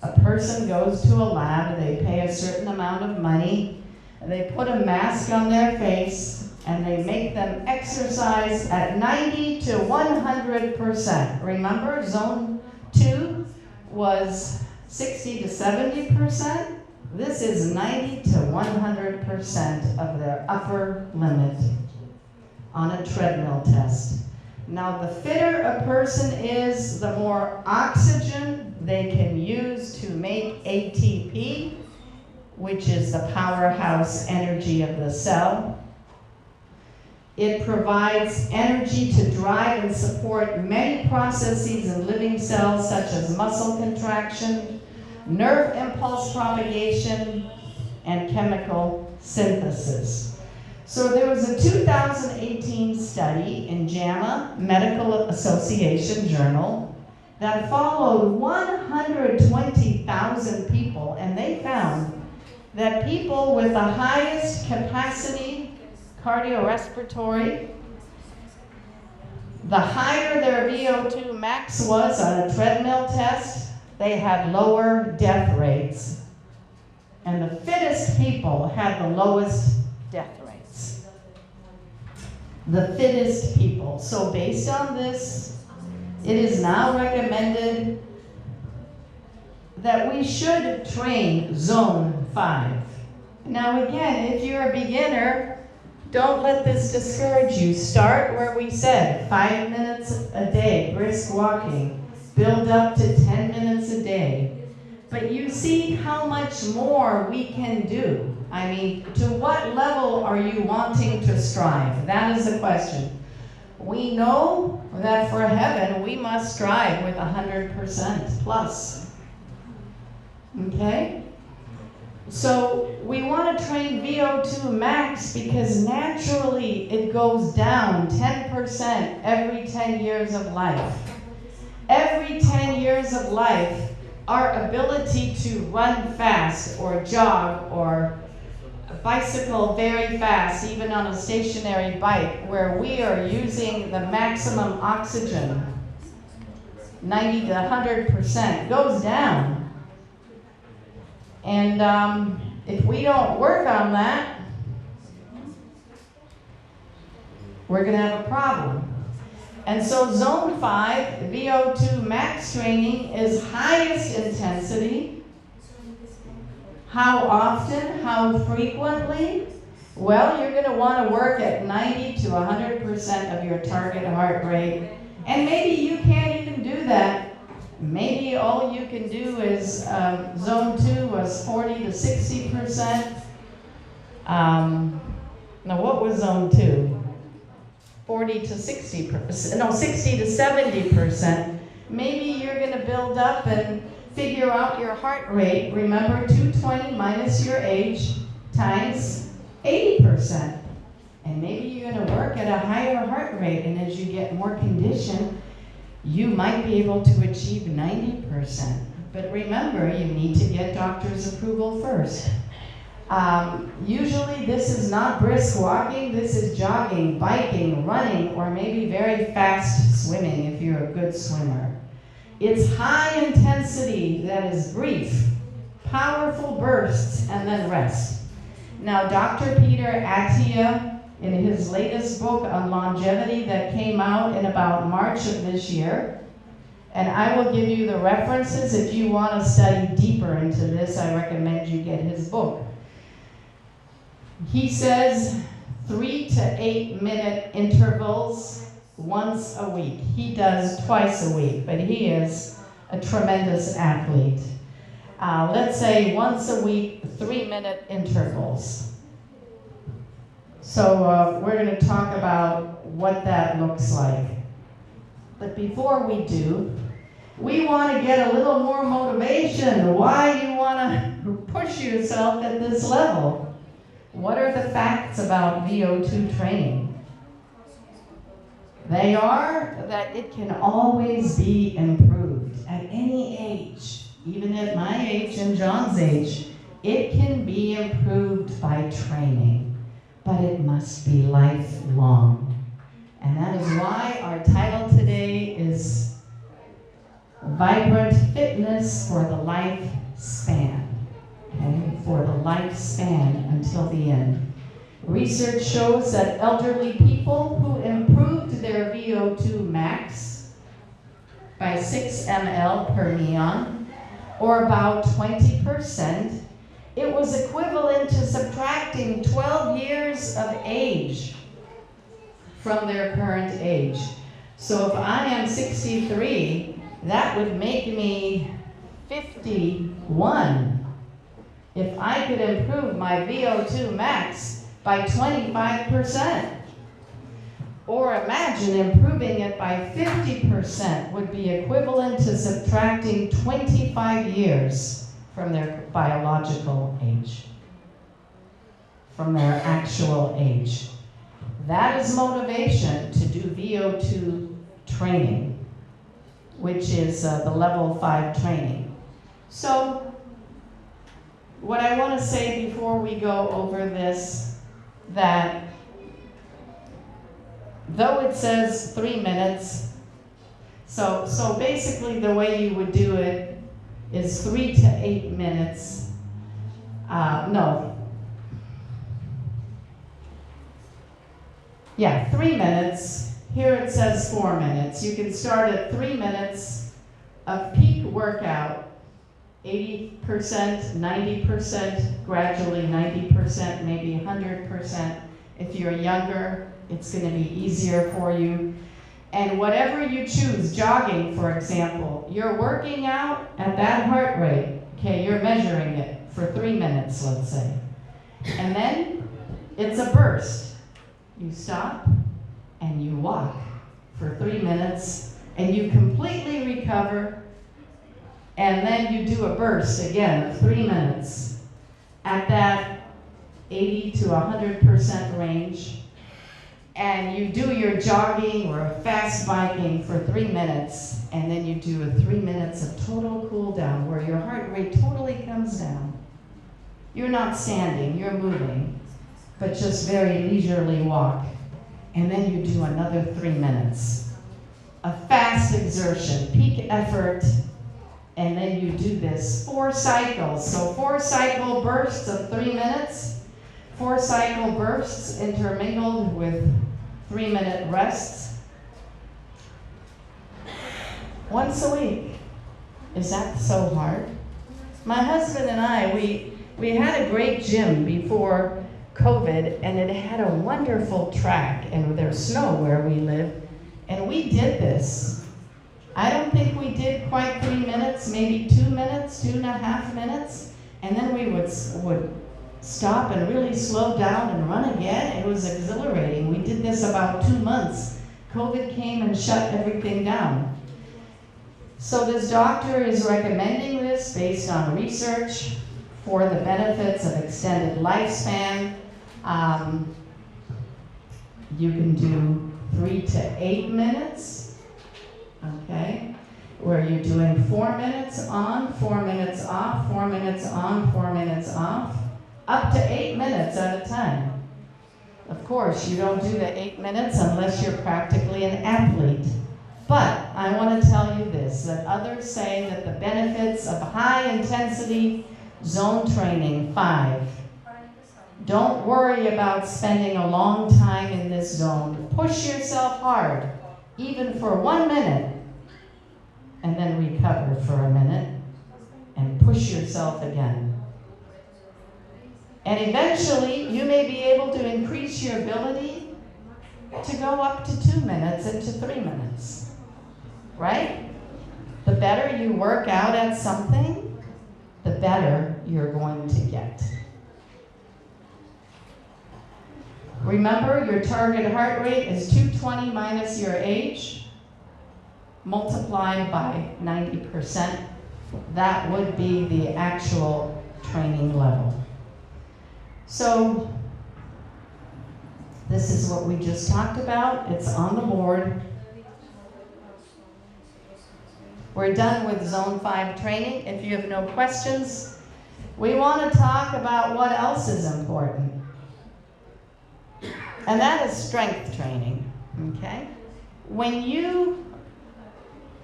A person goes to a lab, they pay a certain amount of money, they put a mask on their face, and they make them exercise at 90 to 100%. Remember, Zone 2 was 60 to 70%. This is 90 to 100% of their upper limit on a treadmill test. Now, the fitter a person is, the more oxygen they can use to make ATP, which is the powerhouse energy of the cell. It provides energy to drive and support many processes in living cells, such as muscle contraction, nerve impulse propagation, and chemical synthesis. So there was a 2018 study in JAMA Medical Association Journal that followed 120,000 people, and they found that people with the highest capacity cardiorespiratory, the higher their VO2 max was on a treadmill test, they had lower death rates. And the fittest people had the lowest death rates. The fittest people. So based on this, it is now recommended that we should train Zone 5. Now again, if you're a beginner, don't let this discourage you. Start where we said, 5 minutes a day, brisk walking. Build up to 10 minutes a day. But you see how much more we can do. I mean, to what level are you wanting to strive? That is the question. We know that for heaven, we must strive with 100% plus. Okay? So we want to train VO2 max because naturally it goes down 10% every 10 years of life. Every 10 years of life, our ability to run fast or jog or bicycle very fast, even on a stationary bike, where we are using the maximum oxygen, 90 to 100%, goes down. And if we don't work on that, we're going to have a problem. And so Zone 5, VO2 max training, is highest intensity. How often? How frequently? Well, you're going to want to work at 90 to 100% of your target heart rate. And maybe you can't even do that. maybe all you can do is zone 2 was 40 to 60%. Now what was zone 2? 40 to 60%, no, 60 to 70%. Maybe you're going to build up and figure out your heart rate. Remember, 220 minus your age times 80%. And maybe you're going to work at a higher heart rate, and as you get more conditioned, you might be able to achieve 90%. But remember, you need to get doctor's approval first. Usually this is not brisk walking, this is jogging, biking, running, or maybe very fast swimming if you're a good swimmer. It's high intensity that is brief, powerful bursts, and then rest. Now, Dr. Peter Attia, in his latest book on longevity that came out in about March of this year, and I will give you the references if you want to study deeper into this. I recommend you get his book. He says 3 to 8 minute intervals once a week. He does twice a week, but he is a tremendous athlete. Let's say once a week, 3-minute intervals. So we're going to talk about what that looks like. But before we do, we want to get a little more motivation. Why you want to push yourself at this level? What are the facts about VO2 training? They are that it can always be improved at any age, even at my age and John's age. It can be improved by training, but it must be lifelong. And that is why our title today is Vibrant Fitness for the Lifespan. Okay, for the lifespan until the end. Research shows that elderly people who improved their VO2 max by 6 ml per neon, or about 20%, it was equivalent to subtracting 12 years of age from their current age. So if I am 63, that would make me 51. If I could improve my VO2 max by 25%, or imagine improving it by 50% would be equivalent to subtracting 25 years from their biological age, from their actual age. That is motivation to do VO2 training, which is the level 5 training. So, what I want to say before we go over this, that though it says 3 minutes, so basically the way you would do it is 3 to 8 minutes. Yeah, 3 minutes. Here it says 4 minutes. You can start at 3 minutes of peak workout, 80%, 90%, gradually 90%, maybe 100%. If you're younger, it's going to be easier for you. And whatever you choose, jogging, for example, you're working out at that heart rate. Okay, you're measuring it for 3 minutes, let's say. And then it's a burst. You stop and you walk for 3 minutes and you completely recover. And then you do a burst again of 3 minutes at that 80 to 100% range. And you do your jogging or fast biking for 3 minutes. And then you do a 3 minutes of total cool down where your heart rate totally comes down. You're not standing, you're moving, but just very leisurely walk. And then you do another 3 minutes. A fast exertion, peak effort. And then you do this 4 cycles. So 4 cycle bursts of 3 minutes, 4 cycle bursts intermingled with 3-minute rests. Once a week. Is that so hard? My husband and I, we had a great gym before COVID, and it had a wonderful track, and there's snow where we live, and we did this I don't think we did quite 3 minutes, maybe 2 minutes, 2.5 minutes, and then we would stop and really slow down and run again. It was exhilarating. We did this about 2 months. COVID came and shut everything down. So this doctor is recommending this based on research for the benefits of extended lifespan. You can do 3 to 8 minutes, okay, where you're doing 4 minutes on, 4 minutes off, 4 minutes on, 4 minutes off, up to 8 minutes at a time. Of course, you don't do the 8 minutes unless you're practically an athlete. But I want to tell you this, that others say that the benefits of high-intensity zone training, 5. Don't worry about spending a long time in this zone. Push yourself hard, even for 1 minute, and then recover for a minute, and push yourself again. And eventually, you may be able to increase your ability to go up to 2 minutes and to 3 minutes, right? The better you work out at something, the better you're going to get. Remember, your target heart rate is 220 minus your age, multiplied by 90%. That would be the actual training level. So, this is what we just talked about. It's on the board. We're done with Zone 5 training. If you have no questions, we want to talk about what else is important. And that is strength training, okay? When you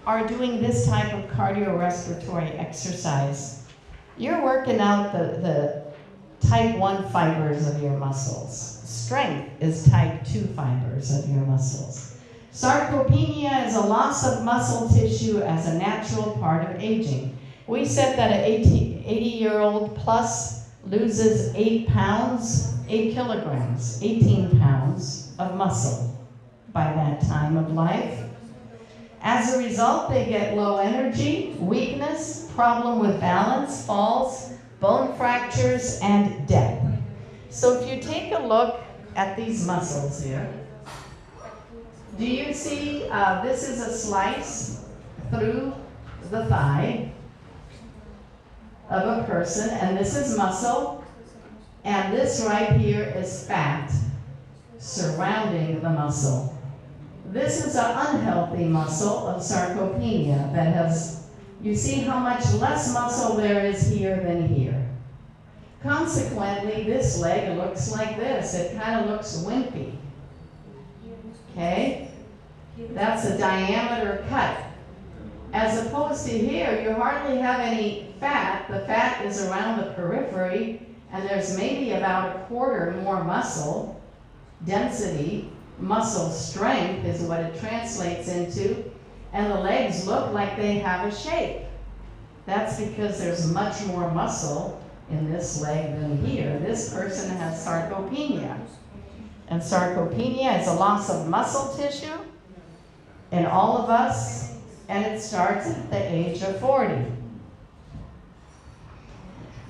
are doing this type of cardiorespiratory exercise, you're working out the type 1 fibers of your muscles. Strength is type 2 fibers of your muscles. Sarcopenia is a loss of muscle tissue as a natural part of aging. We said that an 80-year-old plus loses 8 pounds, 8 kilograms, 18 pounds of muscle by that time of life. As a result, they get low energy, weakness, problem with balance, falls, bone fractures, and death. So if you take a look at these muscles here, do you see this is a slice through the thigh of a person, and this is muscle, and this right here is fat surrounding the muscle. This is an unhealthy muscle of sarcopenia that has, you see how much less muscle there is here than here. Consequently, this leg looks like this. It kind of looks wimpy. Okay? That's a diameter cut. As opposed to here, you hardly have any fat. The fat is around the periphery, and there's maybe about 1/4 more muscle density. Muscle strength is what it translates into, and the legs look like they have a shape. That's because there's much more muscle in this leg than here. This person has sarcopenia, and sarcopenia is a loss of muscle tissue in all of us, and it starts at the age of 40.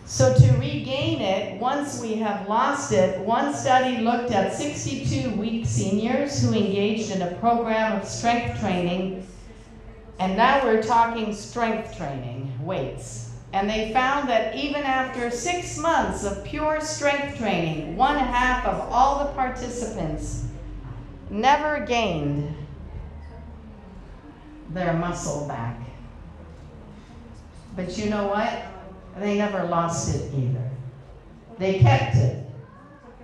So to regain it, once we have lost it, one study looked at 62 weak seniors who engaged in a program of strength training, and now we're talking strength training, weights. And they found that even after 6 months of pure strength training, 1/2 of all the participants never gained their muscle back. But you know what? They never lost it either. They kept it.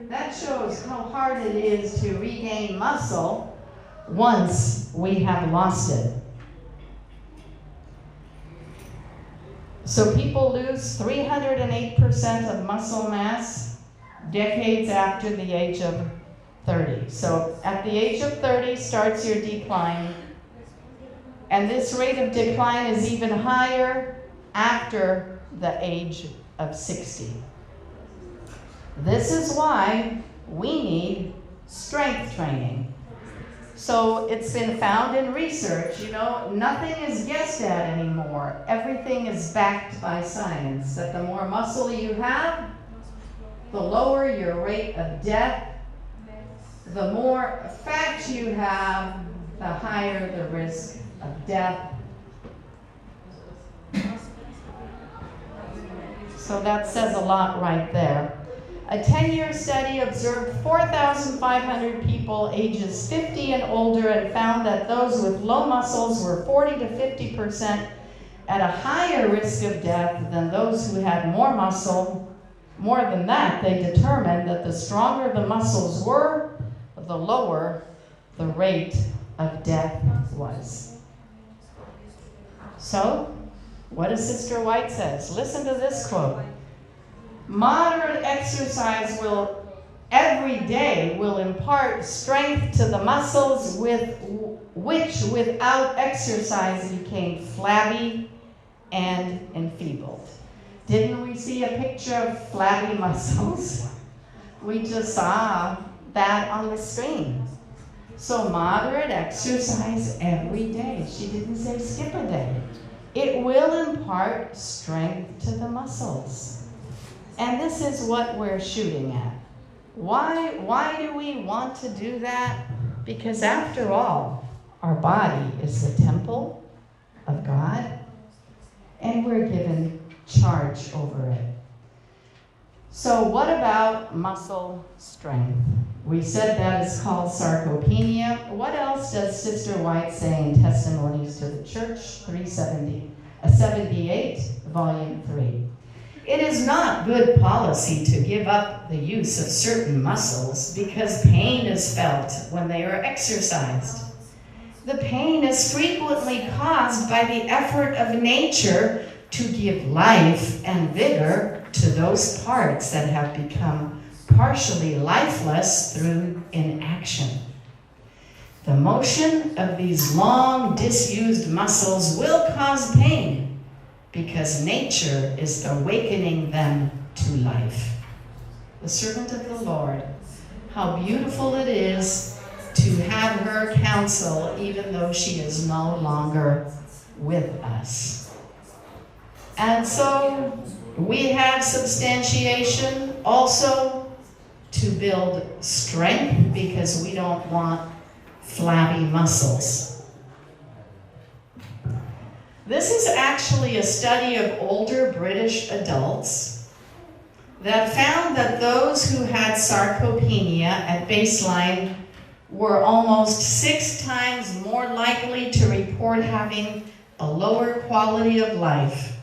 That shows how hard it is to regain muscle once we have lost it. So people lose 308% of muscle mass decades after the age of 30. So at the age of 30 starts your decline. And this rate of decline is even higher after the age of 60. This is why we need strength training. So it's been found in research, nothing is guessed at anymore. Everything is backed by science, that the more muscle you have, the lower your rate of death. The more fat you have, the higher the risk of death. So that says a lot right there. A 10-year study observed 4,500 people ages 50 and older and found that those with low muscles were 40 to 50% at a higher risk of death than those who had more muscle. More than that, they determined that the stronger the muscles were, the lower the rate of death was. So, what does Sister White says? Listen to this quote. Moderate exercise every day will impart strength to the muscles which without exercise became flabby and enfeebled. Didn't we see a picture of flabby muscles? We just saw that on the screen. So moderate exercise every day. She didn't say skip a day. It will impart strength to the muscles. And this is what we're shooting at. Why do we want to do that? Because after all, our body is the temple of God, and we're given charge over it. So what about muscle strength? We said that is called sarcopenia. What else does Sister White say in Testimonies to the Church, 78, Volume 3? It is not good policy to give up the use of certain muscles because pain is felt when they are exercised. The pain is frequently caused by the effort of nature to give life and vigor to those parts that have become partially lifeless through inaction. The motion of these long disused muscles will cause pain because nature is awakening them to life. The servant of the Lord, how beautiful it is to have her counsel even though she is no longer with us. And so we have substantiation also to build strength because we don't want flabby muscles. This is actually a study of older British adults that found that those who had sarcopenia at baseline were almost 6 times more likely to report having a lower quality of life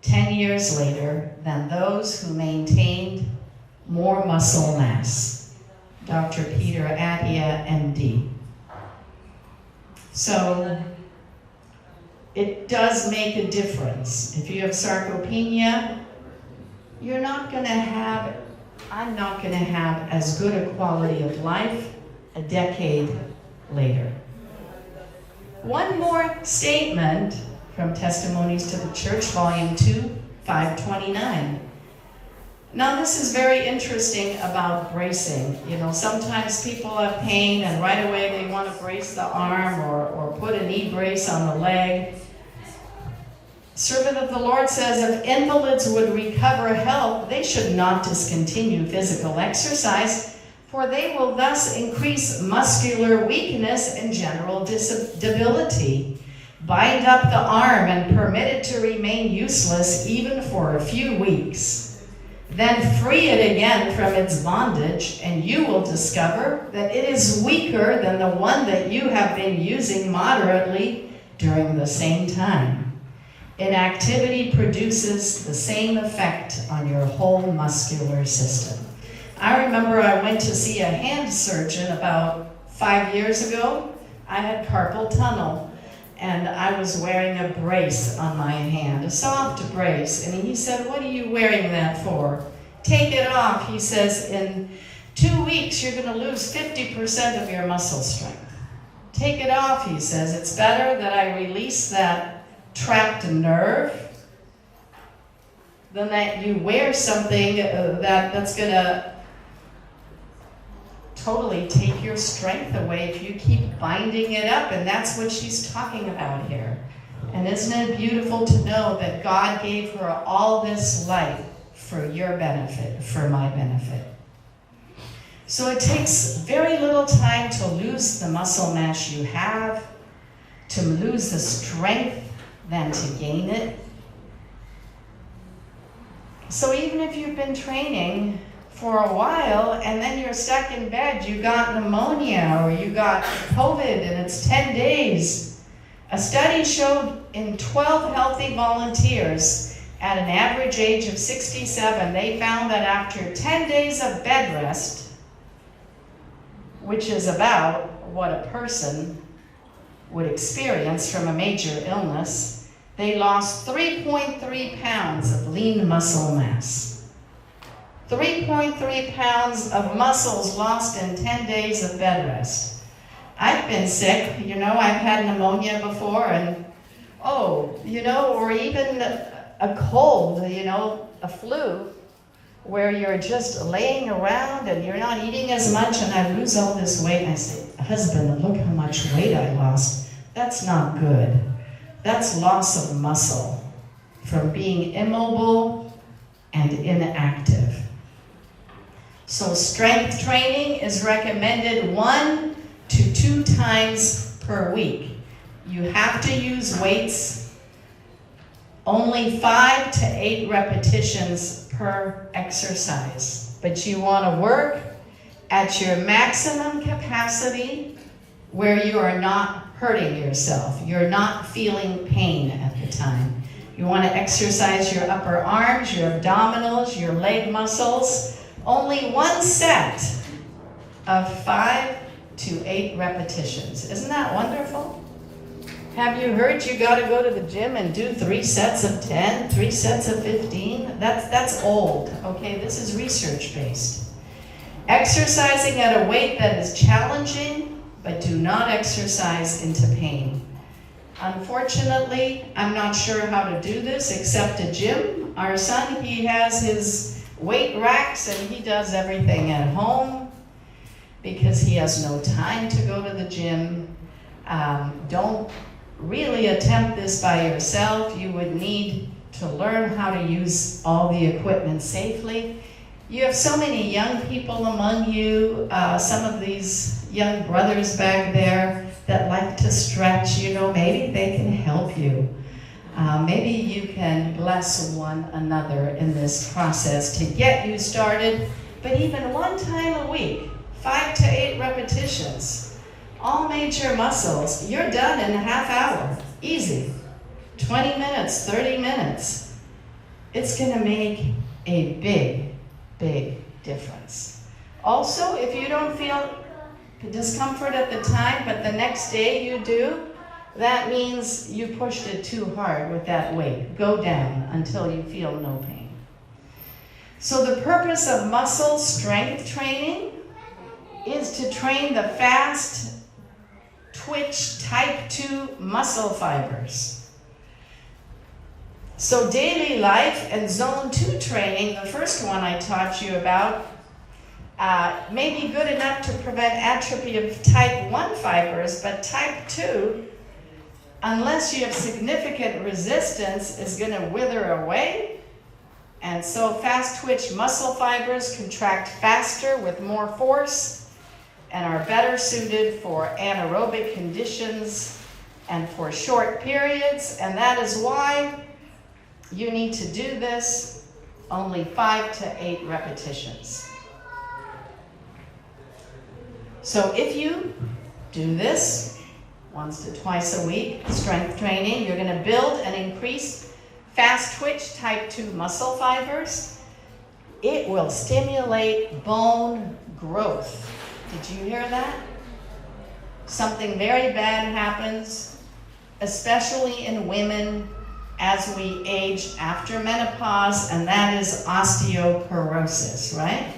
10 years later than those who maintained more muscle mass. Dr. Peter Attia, MD. So it does make a difference. If you have sarcopenia, I'm not going to have as good a quality of life a decade later. One more statement from Testimonies to the Church, Volume 2, 529. Now this is very interesting about bracing. Sometimes people have pain and right away they want to brace the arm or put a knee brace on the leg. Servant of the Lord says if invalids would recover health, they should not discontinue physical exercise, for they will thus increase muscular weakness and general debility. Bind up the arm and permit it to remain useless even for a few weeks. Then free it again from its bondage, and you will discover that it is weaker than the one that you have been using moderately during the same time. Inactivity produces the same effect on your whole muscular system. I remember I went to see a hand surgeon about 5 years ago. I had carpal tunnel, and I was wearing a brace on my hand, a soft brace. And he said, "What are you wearing that for?" "Take it off." He says, "In 2 weeks, you're going to lose 50% of your muscle strength." "Take it off," he says. "It's better that I release that trapped nerve than that you wear something that's going to totally take your strength away if you keep binding it up, and that's what she's talking about here. And isn't it beautiful to know that God gave her all this life for your benefit, for my benefit? So it takes very little time to lose the muscle mass you have, to lose the strength than to gain it. So even if you've been training for a while and then you're stuck in bed, you got pneumonia or you got COVID and it's 10 days. A study showed in 12 healthy volunteers at an average age of 67, they found that after 10 days of bed rest, which is about what a person would experience from a major illness, they lost 3.3 pounds of lean muscle mass. 3.3 pounds of muscles lost in 10 days of bed rest. I've been sick, I've had pneumonia before, and or even a cold, a flu, where you're just laying around and you're not eating as much, and I lose all this weight, and I say, husband, look how much weight I lost. That's not good. That's loss of muscle from being immobile and inactive. So strength training is recommended 1 to 2 times per week. You have to use weights, only 5 to 8 repetitions per exercise. But you want to work at your maximum capacity where you are not hurting yourself. You're not feeling pain at the time. You want to exercise your upper arms, your abdominals, your leg muscles. Only 1 set of 5 to 8 repetitions. Isn't that wonderful? Have you heard you got to go to the gym and do 3 sets of 10, 3 sets of 15? That's old, okay? This is research-based. Exercising at a weight that is challenging, but do not exercise into pain. Unfortunately, I'm not sure how to do this except a gym. Our son, he has his weight racks and he does everything at home because he has no time to go to the gym. Don't really attempt this by yourself. You would need to learn how to use all the equipment safely. You have so many young people among you, some of these young brothers back there that like to stretch, maybe they can help you. Maybe you can bless one another in this process to get you started, but even 1 time a week, 5 to 8 repetitions, all major muscles, you're done in a half hour, easy. 20 minutes, 30 minutes. It's gonna make a big, big difference. Also, if you don't feel discomfort at the time, but the next day you do, that means you pushed it too hard with that weight. Go down until you feel no pain. So the purpose of muscle strength training is to train the fast twitch type 2 muscle fibers. So daily life and zone 2 training, the first one I taught you about, may be good enough to prevent atrophy of type 1 fibers, but type 2, unless you have significant resistance, is going to wither away. And so fast twitch muscle fibers contract faster with more force and are better suited for anaerobic conditions and for short periods. And that is why you need to do this only 5 to 8 repetitions. So if you do this 1 to 2 a week, strength training, you're going to build and increase fast twitch type 2 muscle fibers. It will stimulate bone growth. Did you hear that? Something very bad happens, especially in women as we age after menopause, and that is osteoporosis, right?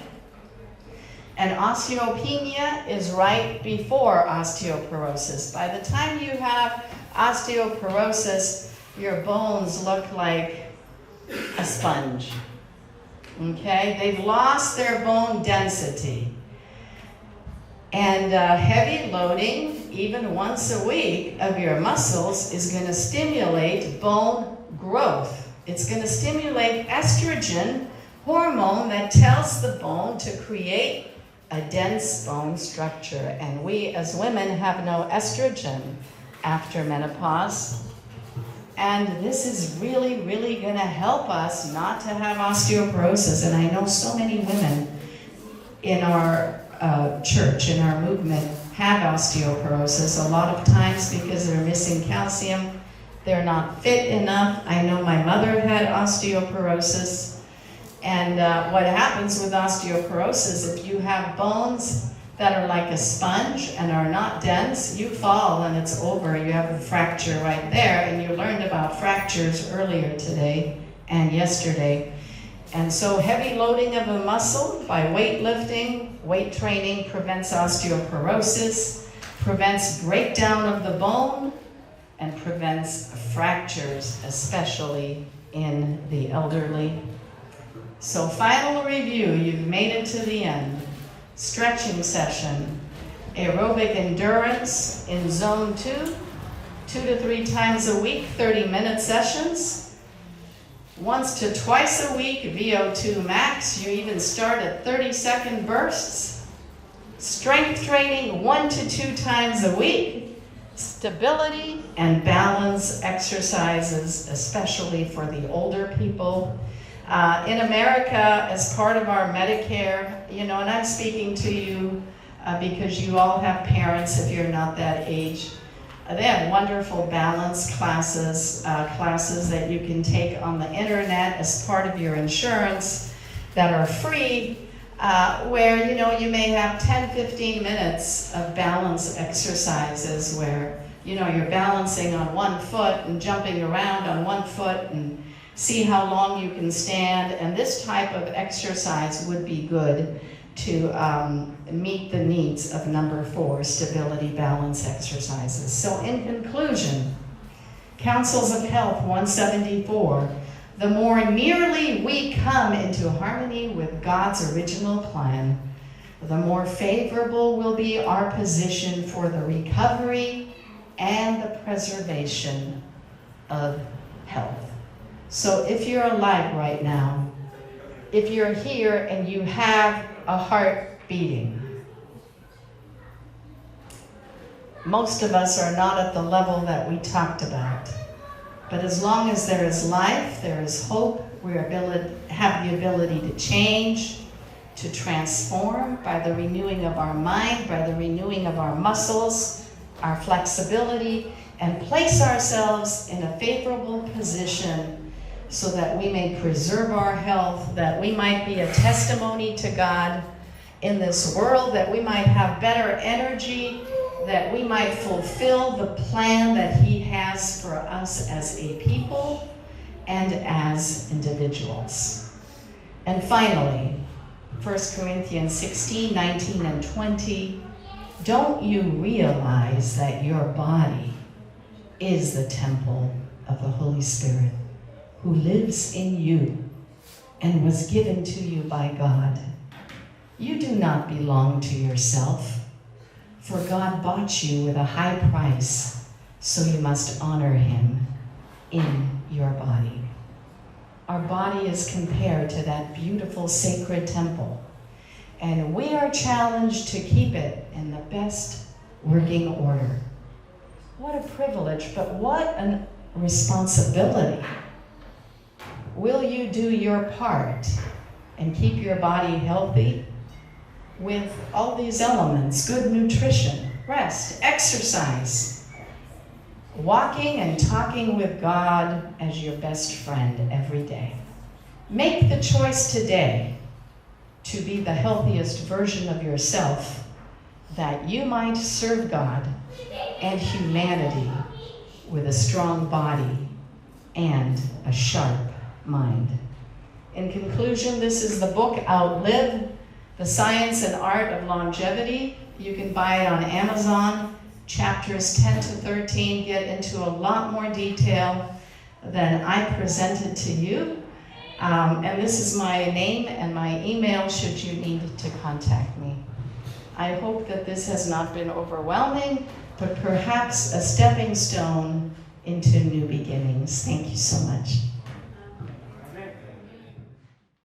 And osteopenia is right before osteoporosis. By the time you have osteoporosis, your bones look like a sponge. Okay? They've lost their bone density. And heavy loading, even once a week, of your muscles is going to stimulate bone growth. It's going to stimulate estrogen hormone that tells the bone to create a dense bone structure. And we as women have no estrogen after menopause. And this is really, really going to help us not to have osteoporosis. And I know so many women in our church, in our movement, have osteoporosis, a lot of times because they're missing calcium, they're not fit enough. I know my mother had osteoporosis, and what happens with osteoporosis, if you have bones that are like a sponge and are not dense, you fall and it's over. You have a fracture right there, and you learned about fractures earlier today and yesterday. And so heavy loading of a muscle by weightlifting, weight training prevents osteoporosis, prevents breakdown of the bone, and prevents fractures, especially in the elderly. So final review, you've made it to the end. Stretching session, aerobic endurance in zone 2, 2 to 3 times a week, 30-minute sessions. Once to twice a week, VO2 max. You even start at 30-second bursts. Strength training 1 to 2 times a week. Stability and balance exercises, especially for the older people. In America, as part of our Medicare, and I'm speaking to you because you all have parents if you're not that age. They have wonderful balance classes that you can take on the internet as part of your insurance that are free, where you may have 10-15 minutes of balance exercises where you're balancing on one foot and jumping around on one foot and see how long you can stand. And this type of exercise would be good to meet the needs of number 4, stability balance exercises. So in conclusion, Councils of Health 174, the more nearly we come into harmony with God's original plan, the more favorable will be our position for the recovery and the preservation of health. So if you're alive right now, if you're here and you have a heart beating, most of us are not at the level that we talked about. But as long as there is life, there is hope, we have the ability to change, to transform by the renewing of our mind, by the renewing of our muscles, our flexibility, and place ourselves in a favorable position so that we may preserve our health, that we might be a testimony to God in this world, that we might have better energy, that we might fulfill the plan that He has for us as a people and as individuals. And finally, 1 Corinthians 16, 19, and 20, don't you realize that your body is the temple of the Holy Spirit, who lives in you and was given to you by God? You do not belong to yourself, for God bought you with a high price, so you must honor Him in your body. Our body is compared to that beautiful sacred temple, and we are challenged to keep it in the best working order. What a privilege, but what a responsibility. Will you do your part and keep your body healthy with all these elements: good nutrition, rest, exercise, walking and talking with God as your best friend every day? Make the choice today to be the healthiest version of yourself, that you might serve God and humanity with a strong body and a sharp mind. In conclusion, this is the book Outlive, The Science and Art of Longevity. You can buy it on Amazon. Chapters 10 to 13 get into a lot more detail than I presented to you. And this is my name and my email should you need to contact me. I hope that this has not been overwhelming, but perhaps a stepping stone into new beginnings. Thank you so much.